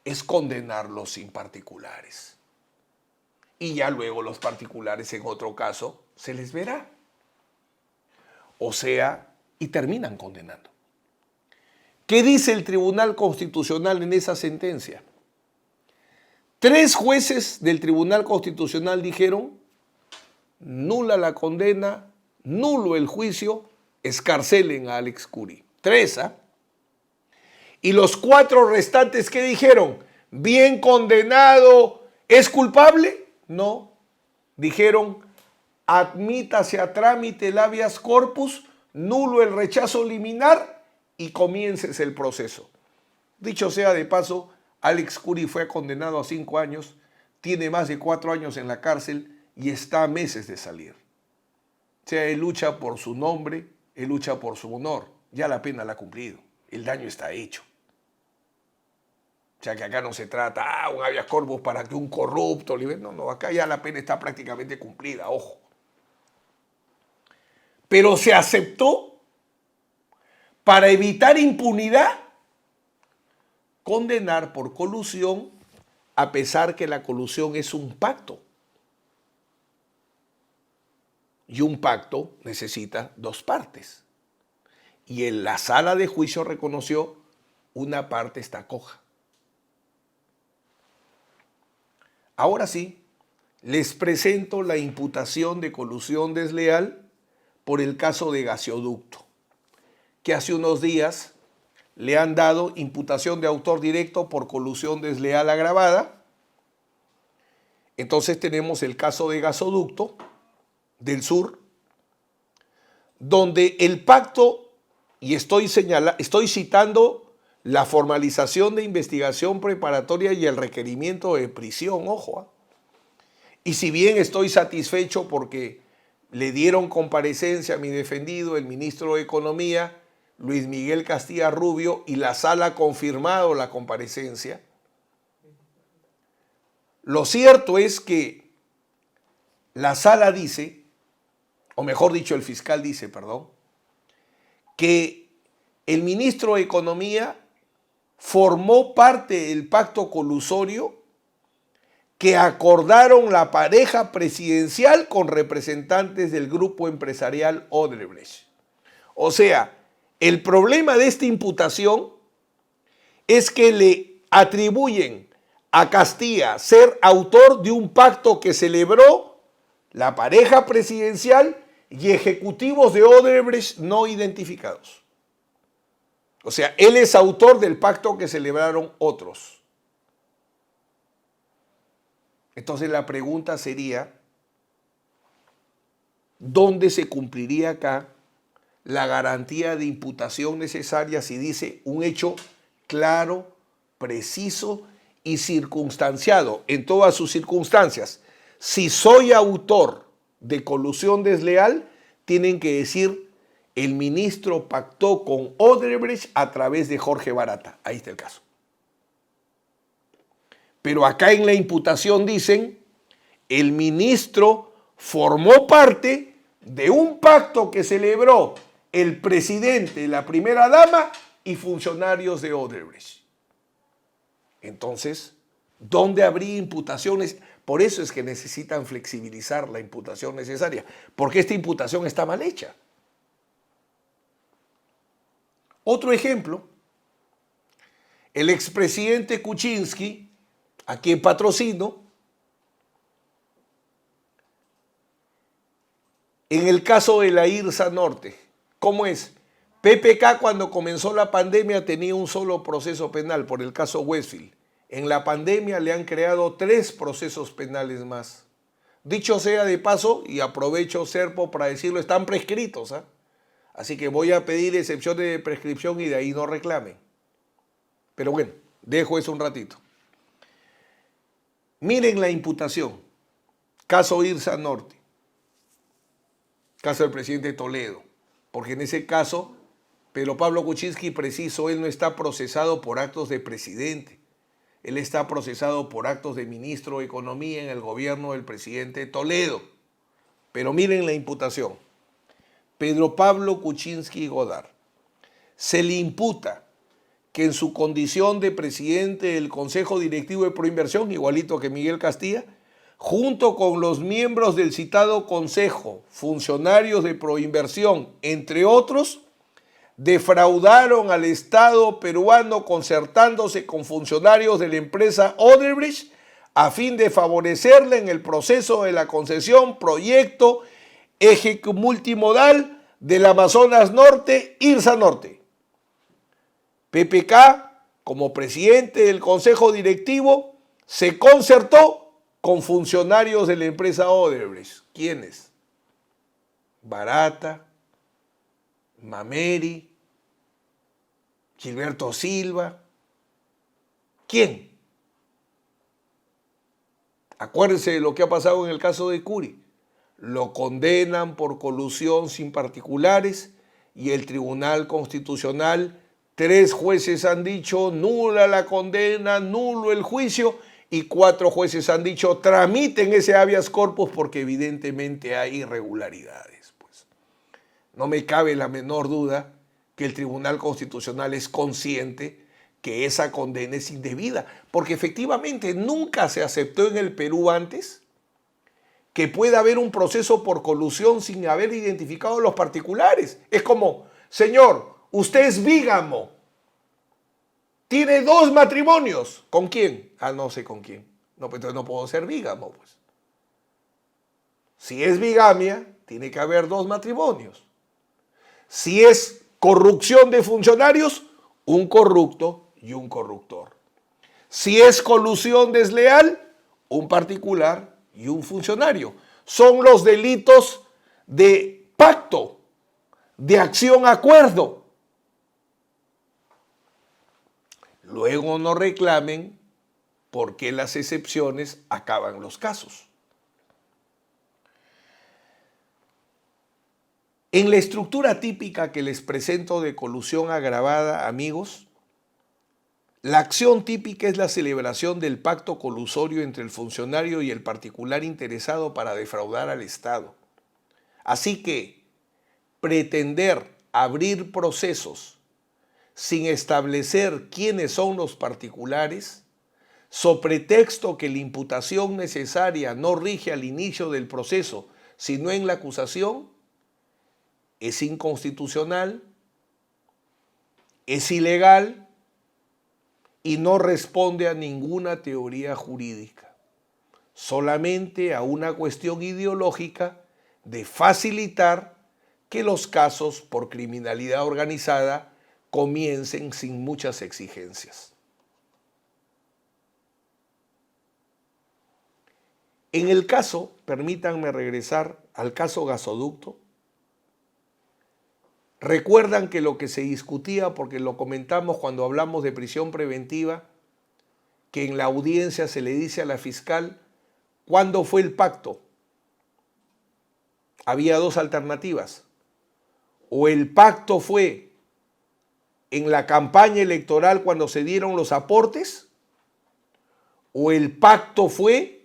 es condenarlos sin particulares. Y ya luego los particulares, en otro caso, se les verá. O sea, y terminan condenando. ¿Qué dice el Tribunal Constitucional en esa sentencia? 3 jueces del Tribunal Constitucional dijeron, nula la condena, nulo el juicio, escarcelen a Alex Curi. 3, ¿ah? Y los 4 restantes, ¿qué dijeron? Bien condenado, ¿es culpable? No. Dijeron, admítase a trámite el habeas corpus, nulo el rechazo liminar y comiences el proceso. Dicho sea de paso, Alex Curi fue condenado a 5 años, tiene más de 4 años en la cárcel y está a meses de salir. O sea, él lucha por su nombre, él lucha por su honor. Ya la pena la ha cumplido, el daño está hecho. O sea, que acá no se trata, un habeas corpus para que un corrupto libere. No, acá ya la pena está prácticamente cumplida, ojo. Pero se aceptó para evitar impunidad condenar por colusión, a pesar que la colusión es un pacto. Y un pacto necesita 2 partes. Y en la sala de juicio reconoció una parte está coja. Ahora sí, les presento la imputación de colusión desleal por el caso de gasoducto, que hace unos días le han dado imputación de autor directo por colusión desleal agravada. Entonces tenemos el caso de gasoducto del sur, donde el pacto, y estoy citando la formalización de investigación preparatoria y el requerimiento de prisión, ojo. Y si bien estoy satisfecho porque le dieron comparecencia a mi defendido, el ministro de Economía, Luis Miguel Castilla Rubio, y la sala ha confirmado la comparecencia, lo cierto es que la sala dice, o mejor dicho, el fiscal dice, perdón, que el ministro de Economía formó parte del pacto colusorio que acordaron la pareja presidencial con representantes del grupo empresarial Odebrecht. O sea, el problema de esta imputación es que le atribuyen a Castilla ser autor de un pacto que celebró la pareja presidencial y ejecutivos de Odebrecht no identificados. O sea, él es autor del pacto que celebraron otros. Entonces la pregunta sería, ¿dónde se cumpliría acá la garantía de imputación necesaria si dice un hecho claro, preciso y circunstanciado en todas sus circunstancias. Si soy autor de colusión desleal, tienen que decir el ministro pactó con Odebrecht a través de Jorge Barata. Ahí está el caso. Pero acá en la imputación dicen el ministro formó parte de un pacto que celebró el presidente, la primera dama y funcionarios de Odebrecht. Entonces, ¿dónde habría imputaciones? Por eso es que necesitan flexibilizar la imputación necesaria, porque esta imputación está mal hecha. Otro ejemplo, el expresidente Kuczynski, a quien patrocino, en el caso de la IRSA Norte, ¿cómo es? PPK cuando comenzó la pandemia tenía un solo proceso penal por el caso Westfield. En la pandemia le han creado 3 procesos penales más. Dicho sea de paso, y aprovecho Serpo para decirlo, están prescritos, ¿eh? Así que voy a pedir excepciones de prescripción y de ahí no reclamen. Pero bueno, dejo eso un ratito. Miren la imputación. Caso IRSA Norte. Caso del presidente Toledo. Porque en ese caso, Pedro Pablo Kuczynski, preciso, él no está procesado por actos de presidente. Él está procesado por actos de ministro de Economía en el gobierno del presidente Toledo. Pero miren la imputación. Pedro Pablo Kuczynski Godard. Se le imputa que en su condición de presidente del Consejo Directivo de Proinversión, igualito que Miguel Castilla, junto con los miembros del citado Consejo, funcionarios de Proinversión, entre otros, defraudaron al Estado peruano concertándose con funcionarios de la empresa Odebrecht a fin de favorecerle en el proceso de la concesión proyecto eje multimodal del Amazonas Norte, IRSA Norte. PPK, como presidente del Consejo Directivo, se concertó con funcionarios de la empresa Odebrecht. ¿Quiénes? Barata, Mameri, Gilberto Silva. ¿Quién? Acuérdense de lo que ha pasado en el caso de Curi. Lo condenan por colusión sin particulares y el Tribunal Constitucional, 3 jueces han dicho nula la condena, nulo el juicio, y 4 jueces han dicho tramiten ese habeas corpus porque evidentemente hay irregularidades. Pues no me cabe la menor duda que el Tribunal Constitucional es consciente que esa condena es indebida, porque efectivamente nunca se aceptó en el Perú antes que pueda haber un proceso por colusión sin haber identificado a los particulares. Es como, señor, usted es bígamo, tiene 2 matrimonios. ¿Con quién? Ah, no sé con quién. No, pues entonces no puedo ser bígamo, pues. Si es bigamia, tiene que haber 2 matrimonios. Si es corrupción de funcionarios, un corrupto y un corruptor. Si es colusión desleal, un particular y un funcionario. Son los delitos de pacto, de acción-acuerdo. Luego no reclamen por qué las excepciones acaban los casos. En la estructura típica que les presento de colusión agravada, amigos, la acción típica es la celebración del pacto colusorio entre el funcionario y el particular interesado para defraudar al Estado. Así que pretender abrir procesos sin establecer quiénes son los particulares, so pretexto que la imputación necesaria no rige al inicio del proceso, sino en la acusación, es inconstitucional, es ilegal y no responde a ninguna teoría jurídica, solamente a una cuestión ideológica de facilitar que los casos por criminalidad organizada comiencen sin muchas exigencias. En el caso, permítanme regresar al caso gasoducto, Recuerdan que lo que se discutía, porque lo comentamos cuando hablamos de prisión preventiva, que en la audiencia se le dice a la fiscal, ¿cuándo fue el pacto? Había dos alternativas. O el pacto fue en la campaña electoral cuando se dieron los aportes, o el pacto fue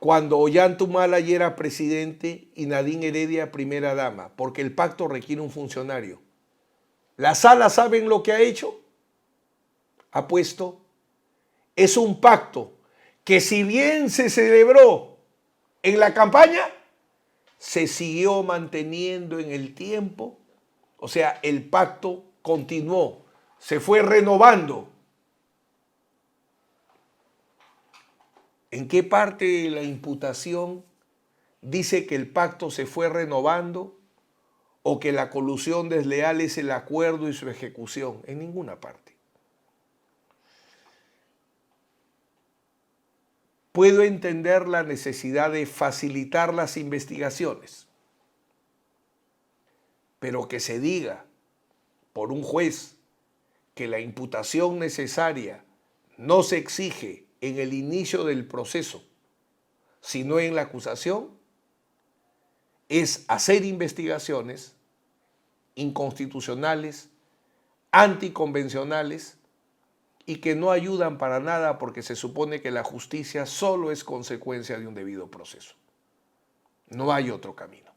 cuando Ollanta ya era presidente y Nadine Heredia primera dama, porque el pacto requiere un funcionario. ¿La sala saben lo que ha hecho? Ha puesto, es un pacto que si bien se celebró en la campaña, se siguió manteniendo en el tiempo, o sea, el pacto continuó, se fue renovando. ¿En qué parte de la imputación dice que el pacto se fue renovando o que la colusión desleal es el acuerdo y su ejecución? En ninguna parte. Puedo entender la necesidad de facilitar las investigaciones, pero que se diga por un juez que la imputación necesaria no se exige en el inicio del proceso, sino en la acusación, es hacer investigaciones inconstitucionales, anticonvencionales y que no ayudan para nada porque se supone que la justicia solo es consecuencia de un debido proceso. No hay otro camino.